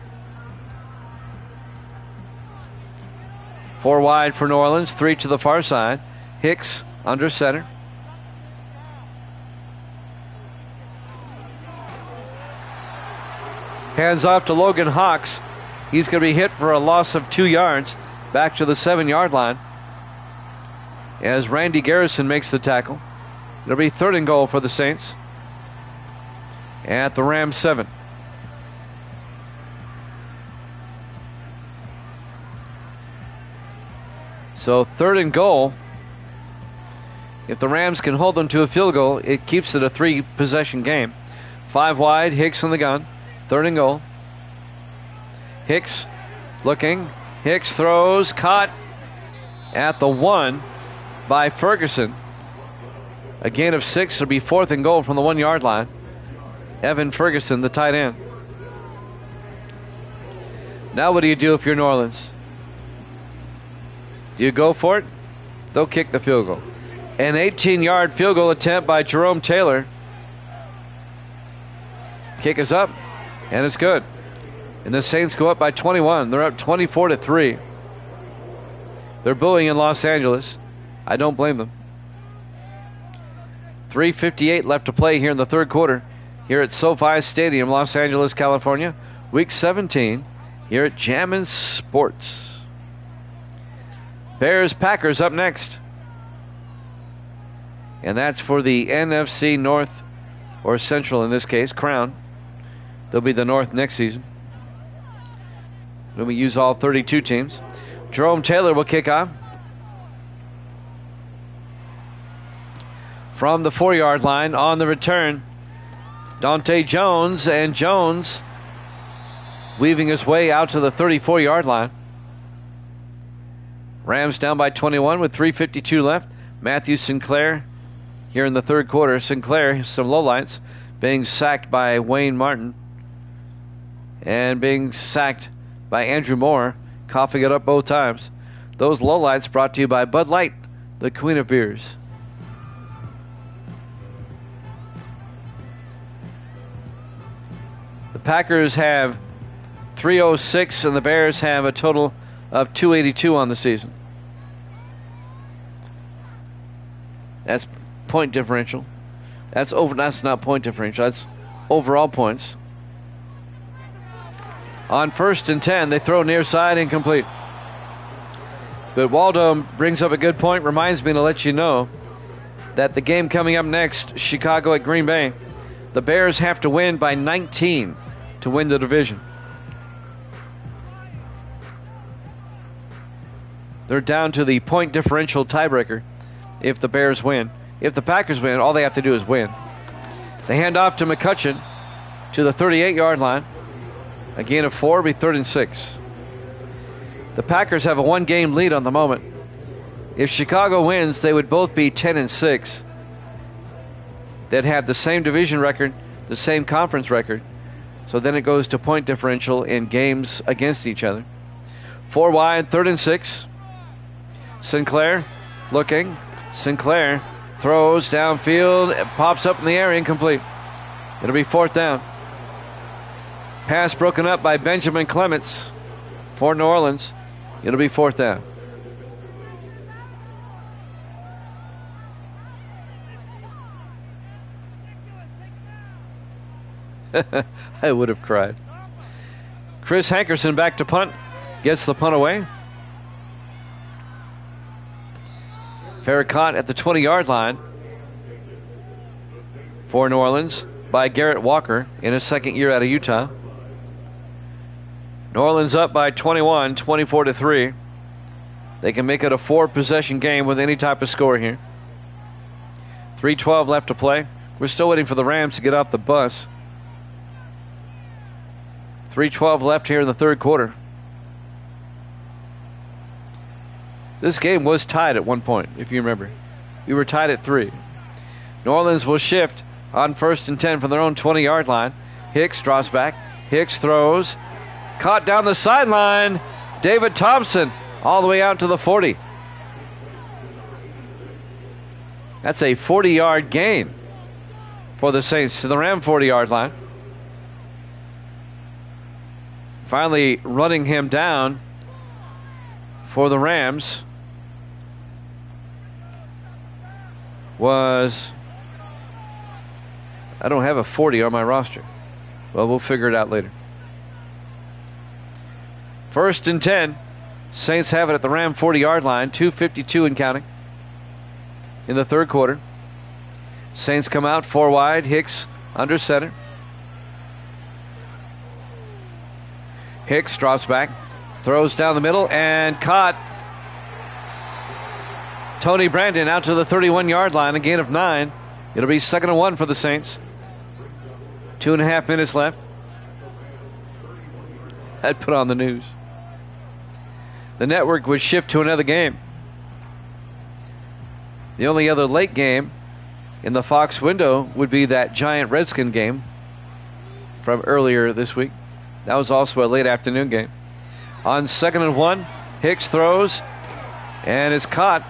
4 wide for New Orleans. 3 to the far side. Hicks under center. Hands off to Logan Hawks. He's going to be hit for a loss of 2 yards. Back to the 7-yard line. As Randy Garrison makes the tackle. It'll be 3rd and goal for the Saints at the Rams 7. So 3rd and goal. If the Rams can hold them to a field goal, it keeps it a 3-possession game. 5 wide, Hicks in the gun. 3rd and goal. Hicks looking. Hicks throws, caught at the 1 by Ferguson. A gain of 6. It'll be 4th and goal from the 1-yard line. Evan Ferguson, the tight end. Now what do you do if you're New Orleans? Do you go for it? They'll kick the field goal. An 18-yard field goal attempt by Jerome Taylor. Kick is up, and it's good. And the Saints go up by 21. They're up 24-3. They're booing in Los Angeles. I don't blame them. 3:58 left to play here in the third quarter. Here at SoFi Stadium, Los Angeles, California. Week 17 here at Jammin' Sports. Bears-Packers up next. And that's for the NFC North, or Central in this case, crown. They'll be the North next season. When we use all 32 teams. Jerome Taylor will kick off. From the 4-yard line on the return, Dante Jones, and Jones weaving his way out to the 34-yard line. Rams down by 21 with 3:52 left. Matthew Sinclair here in the third quarter. Sinclair, some lowlights, being sacked by Wayne Martin and being sacked by Andrew Moore, coughing it up both times. Those lowlights brought to you by Bud Light, the queen of beers. The Packers have 306 and the Bears have a total of 282 on the season. That's point differential. That's not point differential. That's overall points. On 1st and 10, they throw near side, incomplete. But Waldo brings up a good point, reminds me to let you know that the game coming up next, Chicago at Green Bay, the Bears have to win by 19 to win the division. They're down to the point differential tiebreaker if the Bears win. If the Packers win, all they have to do is win. They hand off to McCutcheon to the 38-yard line. A gain of 4 will be 3rd and 6. The Packers have a one-game lead on the moment. If Chicago wins, they would both be 10 and 6. They'd have the same division record, the same conference record. So then it goes to point differential in games against each other. 4 wide, 3rd and 6. Sinclair looking. Sinclair throws downfield, pops up in the air, incomplete. It'll be 4th down. Pass broken up by Benjamin Clements for New Orleans. It'll be 4th down. I would have cried. Chris Hankerson back to punt. Gets the punt away. Fair caught at the 20-yard line for New Orleans by Garrett Walker in his second year out of Utah. New Orleans up by 21, 24-3. They can make it a 4-possession game with any type of score here. 3:12 left to play. We're still waiting for the Rams to get off the bus. 3:12 left here in the third quarter. This game was tied at one point, if you remember. We were tied at 3. New Orleans will shift on 1st and 10 from their own 20-yard line. Hicks drops back. Hicks throws. Caught down the sideline. David Thompson all the way out to the 40. That's a 40-yard gain for the Saints to the Ram 40-yard line. Finally running him down for the Rams was, I don't have a 40 on my roster. Well, we'll figure it out later. 1st and 10. Saints have it at the Ram 40-yard line. 2:52 and counting in the third quarter. Saints come out 4 wide. Hicks under center. Hicks drops back. Throws down the middle and caught. Tony Brandon out to the 31-yard line. A gain of 9. It'll be 2nd and 1 for the Saints. 2.5 minutes left. I'd put on the news. The network would shift to another game. The only other late game in the Fox window would be that Giant Redskin game from earlier this week. That was also a late afternoon game. On 2nd and 1, Hicks throws, and it's caught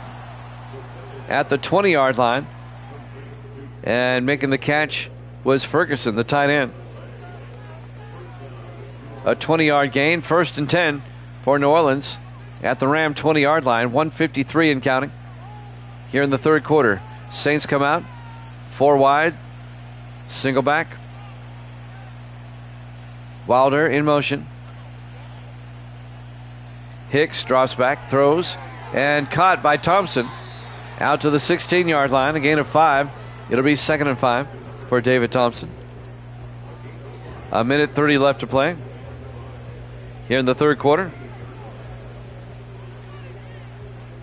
at the 20-yard line. And making the catch was Ferguson, the tight end. A 20-yard gain, 1st and 10 for New Orleans at the Ram 20-yard line, 1:53 and counting. Here in the third quarter, Saints come out, 4 wide, single back. Wilder in motion. Hicks drops back, throws, and caught by Thompson out to the 16-yard line, a gain of 5. It'll be 2nd and 5 for David Thompson. 1:30 left to play here in the third quarter.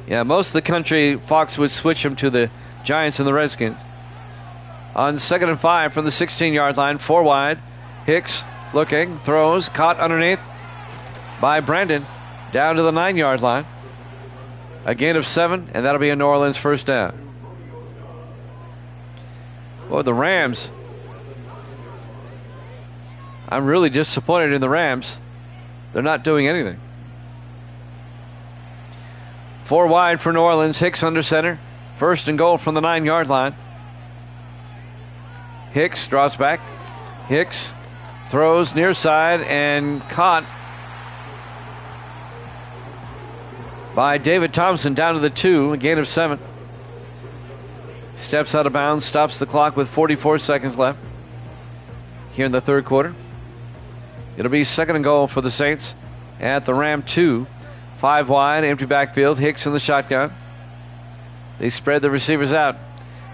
Yeah, most of the country, Fox would switch them to the Giants and the Redskins. On 2nd and 5 from the 16-yard line, 4 wide. Hicks looking, throws, caught underneath by Brandon down to the 9-yard line. A gain of 7, and that'll be a New Orleans first down. Well, the Rams. I'm really disappointed in the Rams. They're not doing anything. 4 wide for New Orleans. Hicks under center. First and goal from the 9-yard line. Hicks draws back. Hicks throws near side and caught by David Thompson down to the 2, a gain of 7. Steps out of bounds, stops the clock with 44 seconds left here in the third quarter. It'll be second and goal for the Saints at the Ram 2. 5 wide, empty backfield. Hicks in the shotgun. They spread the receivers out.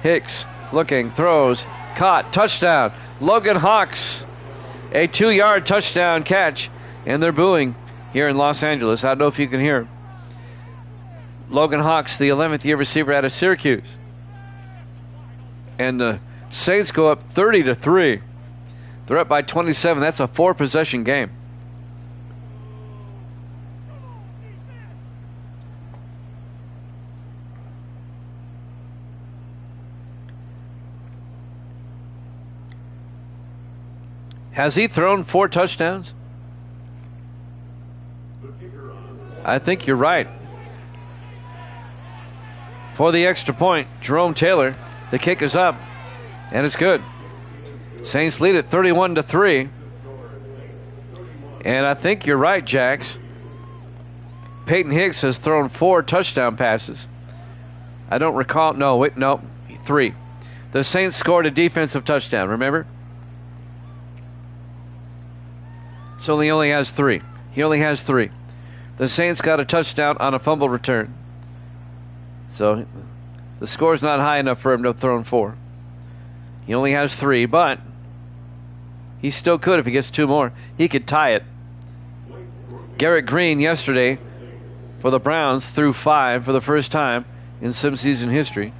Hicks looking, throws, caught, touchdown. Logan Hawks, a 2-yard touchdown catch, and they're booing here in Los Angeles. I don't know if you can hear. Logan Hawks, the 11th year receiver out of Syracuse. And the Saints go up 30-3. They're up by 27. That's a 4-possession game. Has he thrown 4 touchdowns? I think you're right. For the extra point, Jerome Taylor, the kick is up, and it's good. Saints lead it 31-3. And I think you're right, Jax. Peyton Hicks has thrown 4 touchdown passes. I don't recall. No, wait, no, 3. The Saints scored a defensive touchdown, remember? So he only has 3. He only has 3. The Saints got a touchdown on a fumble return. So the score's not high enough for him to have thrown 4. He only has 3, but he still could if he gets 2 more. He could tie it. Garrett Green yesterday for the Browns threw 5 for the first time in some season history.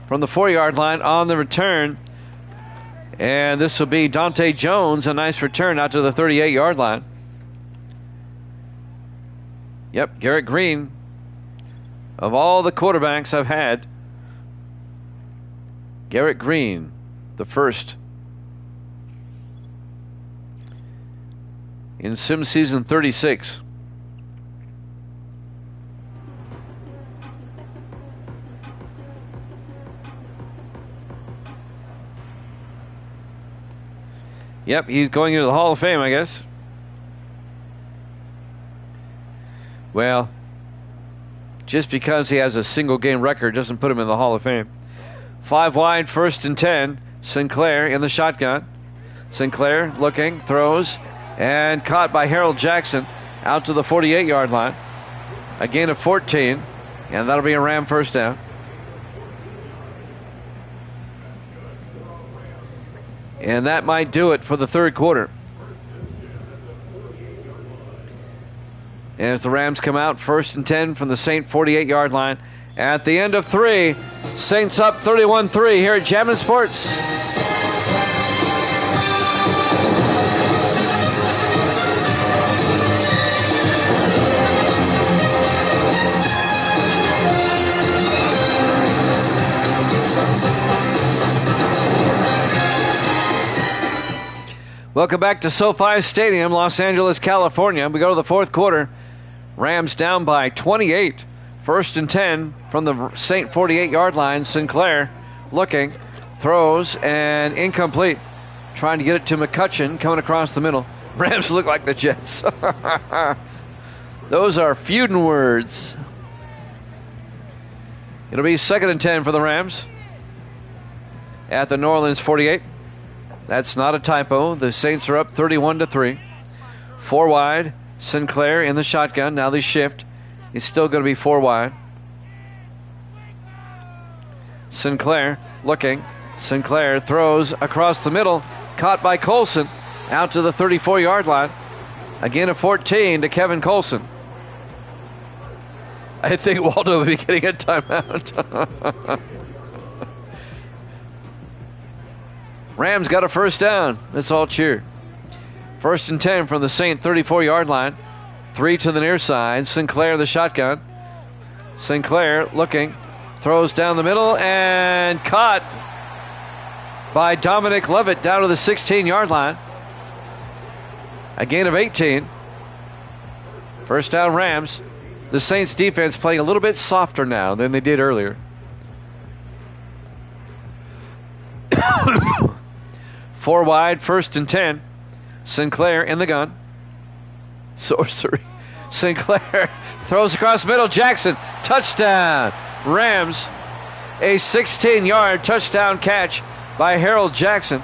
From the 4-yard line on the return. And this will be Dante Jones, a nice return out to the 38-yard line. Yep, Garrett Green. Of all the quarterbacks I've had, Garrett Green, the first in Sim Season 36. Yep, he's going into the Hall of Fame, I guess. Well, just because he has a single game record doesn't put him in the Hall of Fame. 5 wide, first and 10. Sinclair in the shotgun. Sinclair looking, throws, and caught by Harold Jackson out to the 48-yard line. A gain of 14, and that'll be a Ram first down. And that might do it for the third quarter. And as the Rams come out, first and 10 from the Saint 48-yard line. At the end of 3, Saints up 31-3 here at Jammin' Sports. Welcome back to SoFi Stadium, Los Angeles, California. We go to the fourth quarter. Rams down by 28. First and 10 from the Saint 48-yard line. Sinclair looking, throws, and incomplete. Trying to get it to McCutcheon, coming across the middle. Rams look like the Jets. Those are feuding words. It'll be second and 10 for the Rams at the New Orleans 48. That's not a typo. The Saints are up 31-3. 4 wide. Sinclair in the shotgun. Now they shift. It's still going to be 4 wide. Sinclair looking. Sinclair throws across the middle. Caught by Colson. Out to the 34-yard line. Again a 14 to Kevin Colson. I think Waldo will be getting a timeout. Rams got a first down. Let's all cheer. First and 10 from the Saint 34-yard line. 3 to the near side. Sinclair the shotgun. Sinclair looking, throws down the middle and caught by Dominic Lovett down to the 16-yard line. A gain of 18. First down, Rams. The Saints defense playing a little bit softer now than they did earlier. 4 wide, 1st and 10. Sinclair in the gun. Sorcery. Sinclair throws across the middle. Jackson, touchdown. Rams, a 16-yard touchdown catch by Harold Jackson.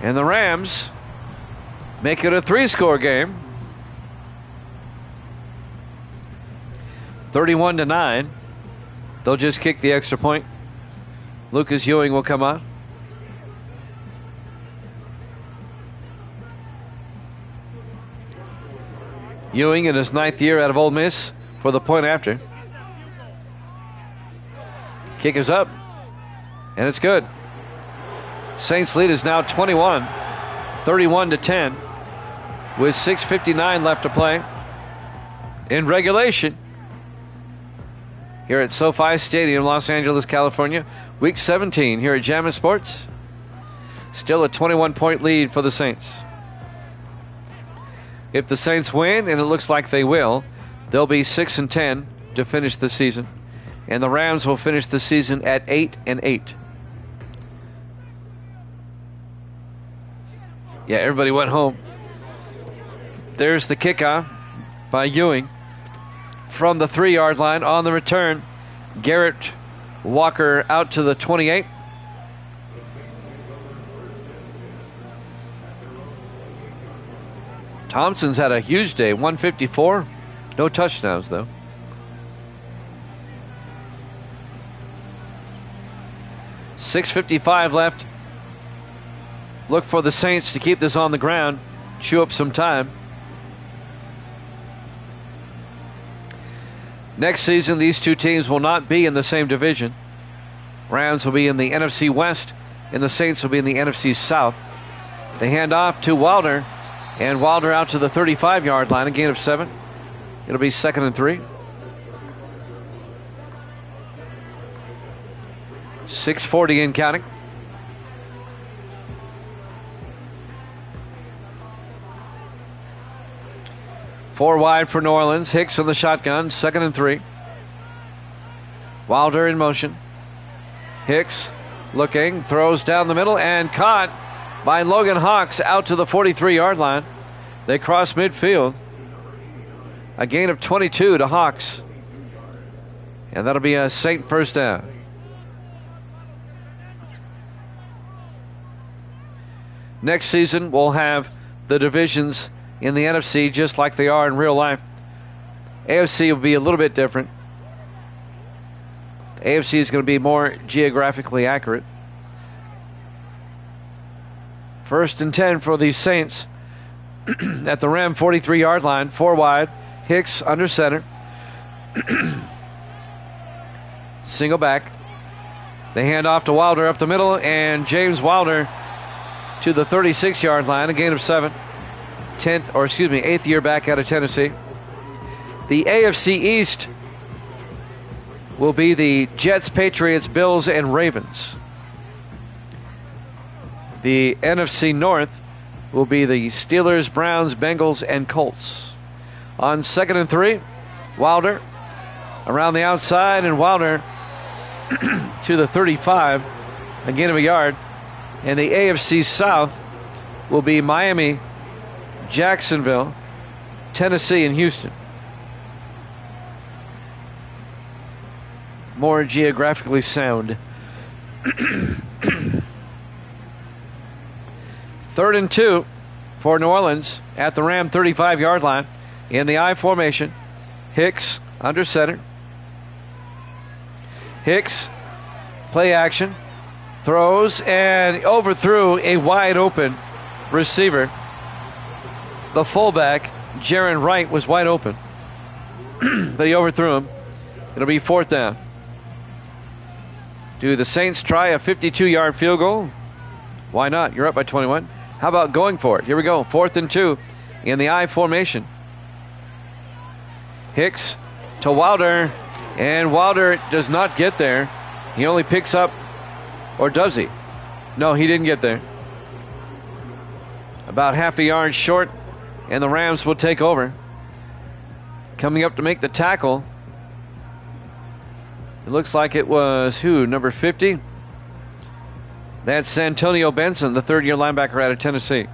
And the Rams make it a 3-score game. 31-9. They'll just kick the extra point. Lucas Ewing will come on. Ewing in his 9th year out of Ole Miss for the point after. Kick is up, and it's good. Saints lead is now 21, 31-10, with 6:59 left to play in regulation here at SoFi Stadium, Los Angeles, California. Week 17 here at Jammin' Sports. Still a 21-point lead for the Saints. If the Saints win, and it looks like they will, they'll be 6-10 to finish the season. And the Rams will finish the season at 8-8. Yeah, everybody went home. There's the kickoff by Ewing from the 3-yard line. On the return, Garrett Walker out to the 28. Thompson's had a huge day, 154. No touchdowns, though. .655 left. Look for the Saints to keep this on the ground, chew up some time. Next season, these two teams will not be in the same division. Rams will be in the NFC West, and the Saints will be in the NFC South. They hand off to Wilder, and Wilder out to the 35-yard line, a gain of 7. It'll be 2nd and 3. 6:40 in counting. Four wide for New Orleans. Hicks on the shotgun. 2nd and 3. Wilder in motion. Hicks looking, throws down the middle and caught by Logan Hawks out to the 43-yard line. They cross midfield. A gain of 22 to Hawks. And that'll be a Saint first down. Next season, we'll have the divisions in the NFC just like they are in real life. AFC will be a little bit different. AFC is going to be more geographically accurate. 1st and 10 for the Saints at the Ram 43-yard line. 4 wide. Hicks under center. Single back. They hand off to Wilder up the middle, and James Wilder to the 36-yard line, a gain of 7. 8th year back out of Tennessee. The AFC East will be the Jets, Patriots, Bills, and Ravens. The NFC North will be the Steelers, Browns, Bengals, and Colts. On 2nd and 3, Wilder around the outside, and Wilder to the 35, a gain of a yard. And the AFC South will be Miami, Jacksonville, Tennessee, and Houston. More geographically sound. 3rd and 2 for New Orleans at the Ram 35-yard line in the I formation. Hicks under center. Hicks, play action, throws and overthrew a wide open receiver. The fullback, Jaron Wright, was wide open, but he overthrew him. It'll be 4th down. Do the Saints try a 52-yard field goal? Why not? You're up by 21. How about going for it? Here we go. 4th and 2 in the I formation. Hicks to Wilder, and Wilder does not get there. He only picks up, or does he? No, he didn't get there. About half a yard short, and the Rams will take over. Coming up to make the tackle, it looks like it was who? Number 50? That's Santonio Benson, the third-year linebacker out of Tennessee.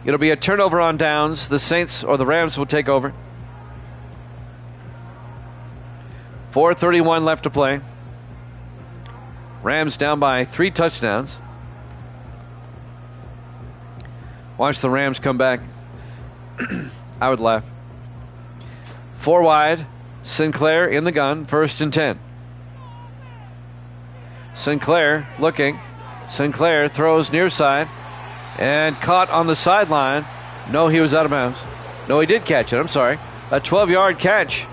It'll be a turnover on downs. The Saints or the Rams will take over. 4:31 left to play. Rams down by 3 touchdowns. Watch the Rams come back. I would laugh. 4 wide. Sinclair in the gun. 1st and 10. Sinclair looking. Sinclair throws near side and caught on the sideline. No, he was out of bounds. No, he did catch it. I'm sorry. A 12-yard catch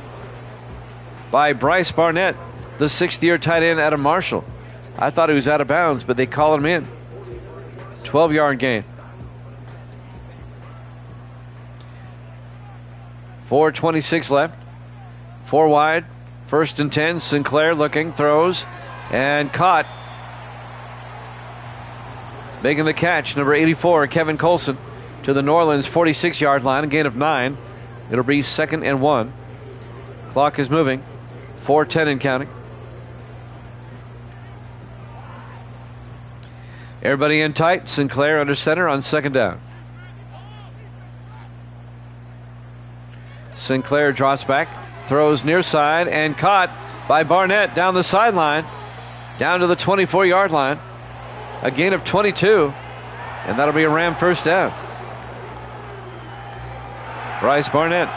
by Bryce Barnett, the 6th-year tight end out of Marshall. I thought he was out of bounds, but they called him in. 12-yard gain. 4:26 left. 4 wide. 1st and 10. Sinclair looking, throws, and caught. Making the catch, number 84, Kevin Colson, to the New Orleans 46-yard line, a gain of 9. It'll be 2nd and 1. Clock is moving. 4:10 and counting. Everybody in tight. Sinclair under center on 2nd down. Sinclair drops back, throws near side, and caught by Barnett down the sideline, down to the 24-yard line. A gain of 22, and that'll be a Ram 1st down. Bryce Barnett.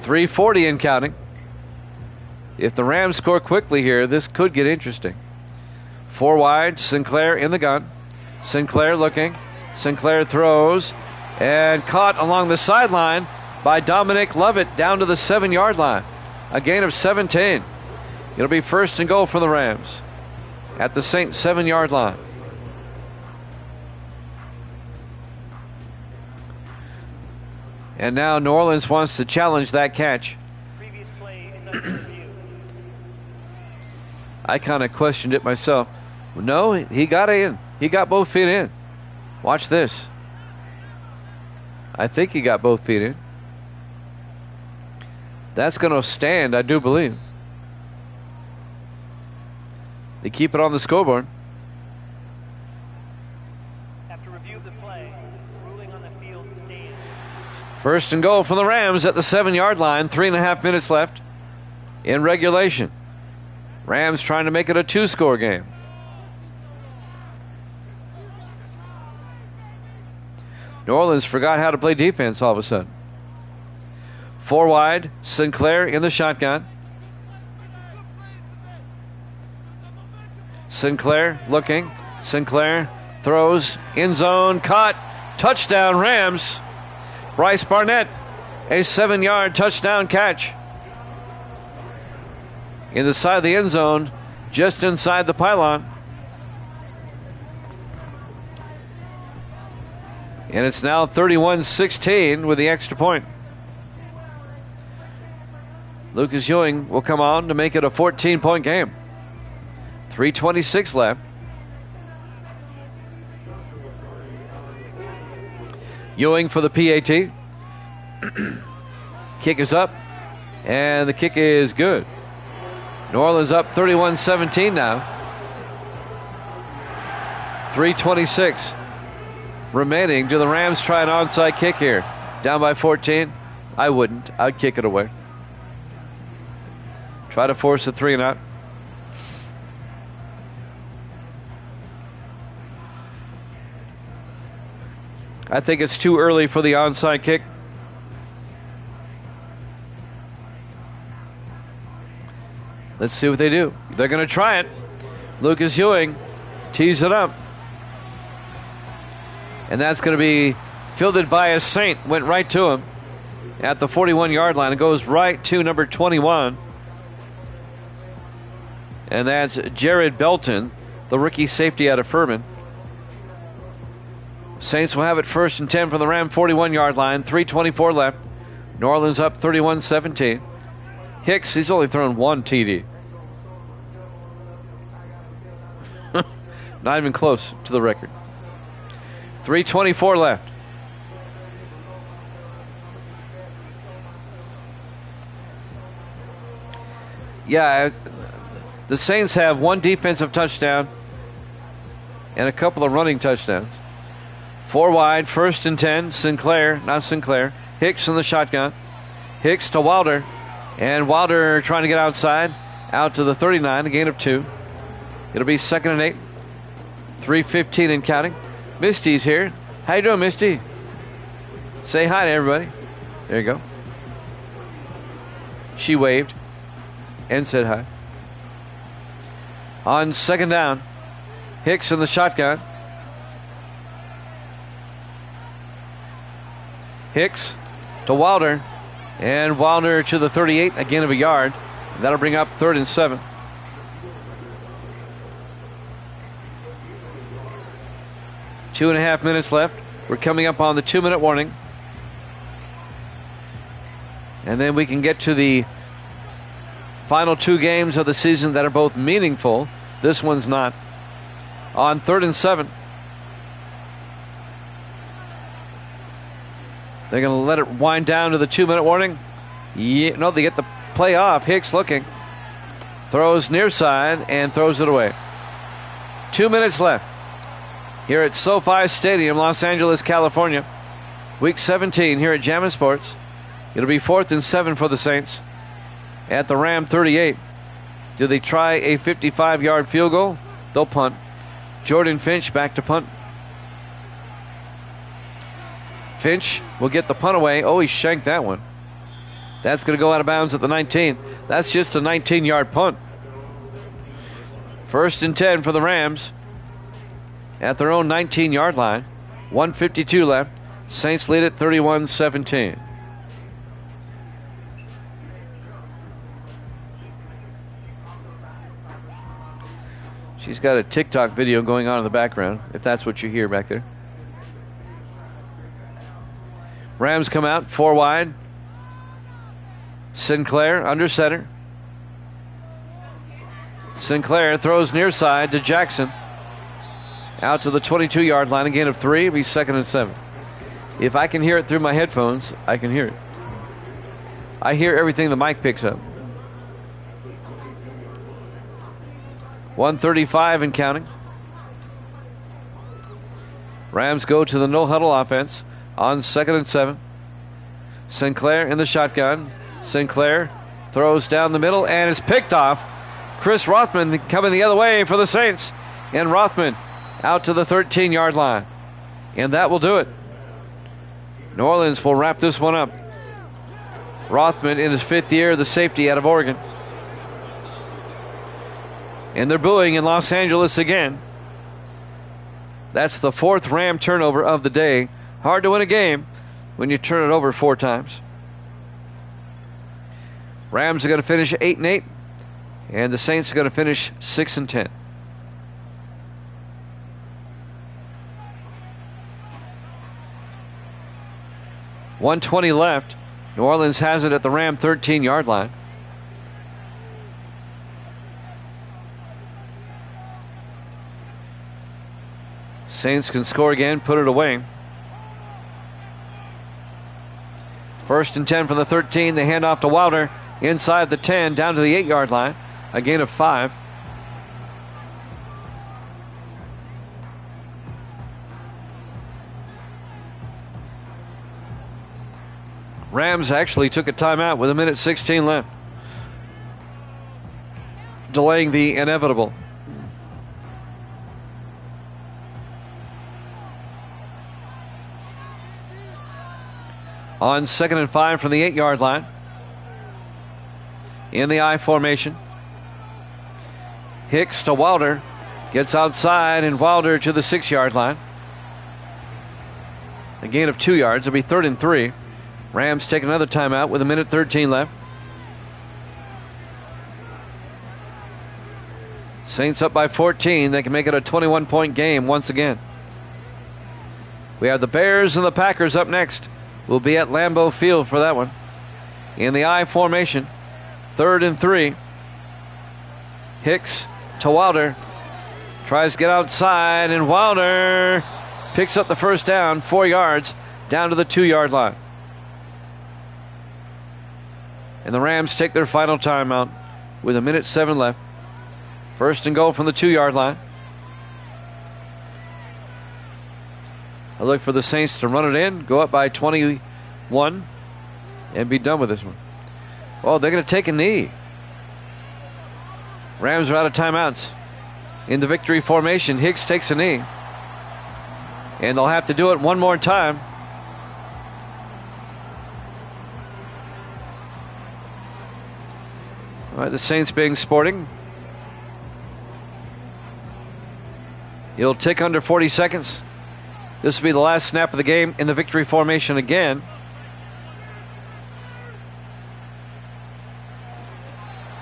3:40 and counting. If the Rams score quickly here, this could get interesting. 4 wide, Sinclair in the gun. Sinclair looking. Sinclair throws and caught along the sideline by Dominic Lovett down to the 7-yard line. A gain of 17. It'll be 1st and goal for the Rams at the Saints 7-yard line. And now New Orleans wants to challenge that catch. Previous play is under review. I kind of questioned it myself. No, he got in. He got both feet in. Watch this. I think he got both feet in. That's going to stand, I do believe. They keep it on the scoreboard. After review of the play, ruling on the field stands. 1st and goal for the Rams at the 7-yard line. 3.5 minutes left in regulation. Rams trying to make it a 2-score game. New Orleans forgot how to play defense all of a sudden. 4 wide, Sinclair in the shotgun. Sinclair looking. Sinclair throws, end zone, caught, touchdown Rams. Bryce Barnett, a 7-yard touchdown catch. In the side of the end zone, just inside the pylon. And it's now 31-16 with the extra point. Lucas Ewing will come on to make it a 14-point game. 3:26 left. Ewing for the PAT. Kick is up, and the kick is good. New Orleans up 31-17 now. 3:26 remaining. Do the Rams try an onside kick here? Down by 14? I wouldn't. I'd kick it away. Try to force a 3-and-out. I think it's too early for the onside kick. Let's see what they do. They're going to try it. Lucas Ewing tees it up. And that's going to be fielded by a Saint. Went right to him at the 41-yard line. It goes right to number 21. And that's Jared Belton, the rookie safety out of Furman. Saints will have it 1st and 10 from the Ram 41-yard line. 3:24 left. New Orleans up 31-17. Hicks, he's only thrown one TD. Not even close to the record. 3:24 left. Yeah, the Saints have one defensive touchdown and a couple of running touchdowns. 4 wide, 1st and 10. Sinclair. Hicks in the shotgun. Hicks to Wilder. And Wilder trying to get outside. Out to the 39, a gain of 2. It'll be 2nd and 8. 3:15 and counting. Misty's here. How you doing, Misty? Say hi to everybody. There you go. She waved and said hi. On 2nd down, Hicks in the shotgun. Hicks to Wilder. And Wilder to the 38, a gain of a yard. That'll bring up 3rd and 7. Two and a half minutes left. We're coming up on the 2-minute warning. And then we can get to the final 2 games of the season that are both meaningful. This one's not. On 3rd and 7. They're going to let it wind down to the 2-minute warning. Yeah, no, they get the play off. Hicks looking. Throws near side and throws it away. 2 minutes left. Here at SoFi Stadium, Los Angeles, California. Week 17 here at Jammin' Sports. It'll be 4th and 7 for the Saints. At the Ram 38. Do they try a 55-yard field goal? They'll punt. Jordan Finch back to punt. Finch will get the punt away. Oh, he shanked that one. That's going to go out of bounds at the 19. That's just a 19-yard punt. 1st and 10 for the Rams. At their own 19-yard line. 1:52 left. Saints lead it 31-17. She's got a TikTok video going on in the background, if that's what you hear back there. Rams come out, 4 wide. Sinclair under center. Sinclair throws near side to Jackson. Out to the 22-yard line, a gain of 3. It'll be 2nd and 7. If I can hear it through my headphones, I can hear it. I hear everything the mic picks up. 1:35 and counting. Rams go to the no-huddle offense on 2nd and 7. Sinclair in the shotgun. Sinclair throws down the middle and is picked off. Chris Rothman coming the other way for the Saints. And Rothman out to the 13-yard line. And that will do it. New Orleans will wrap this one up. Rothman in his 5th year, the safety out of Oregon. And they're booing in Los Angeles again. That's the 4th Ram turnover of the day. Hard to win a game when you turn it over 4 times. Rams are going to finish 8 and 8. And the Saints are going to finish 6 and 10. .120 left. New Orleans has it at the Ram 13-yard line. Saints can score again, put it away. 1st and 10 from the 13. They hand off to Wilder inside the 10 down to the 8-yard line. A gain of 5. Rams actually took a timeout with 1:16 left, delaying the inevitable. On 2nd and 5 from the 8-yard line. In the I formation. Hicks to Wilder. Gets outside and Wilder to the 6-yard line. A gain of 2 yards. It'll be 3rd and 3. Rams take another timeout with 1:13 left. Saints up by 14. They can make it a 21-point game once again. We have the Bears and the Packers up next. We'll be at Lambeau Field for that one. In the I formation, 3rd and 3. Hicks to Wilder. Tries to get outside, and Wilder picks up the first down, 4 yards, down to the 2-yard line. And the Rams take their final timeout with 1:07 left. 1st and goal from the 2-yard line. I look for the Saints to run it in, go up by 21, and be done with this one. Oh, they're going to take a knee. Rams are out of timeouts. In the victory formation, Hicks takes a knee. And they'll have to do it one more time. All right, the Saints being sporting. It'll tick under 40 seconds. This will be the last snap of the game in the victory formation again.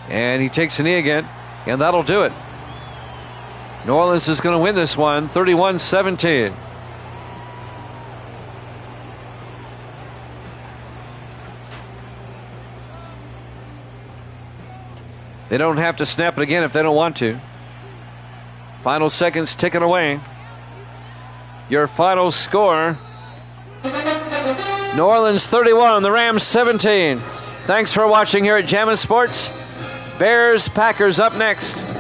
And he takes a knee again, and that'll do it. New Orleans is going to win this one, 31-17. They don't have to snap it again if they don't want to. Final seconds ticking away. Your final score: New Orleans 31, the Rams 17. Thanks for watching here at Jammin' Sports. Bears, Packers up next.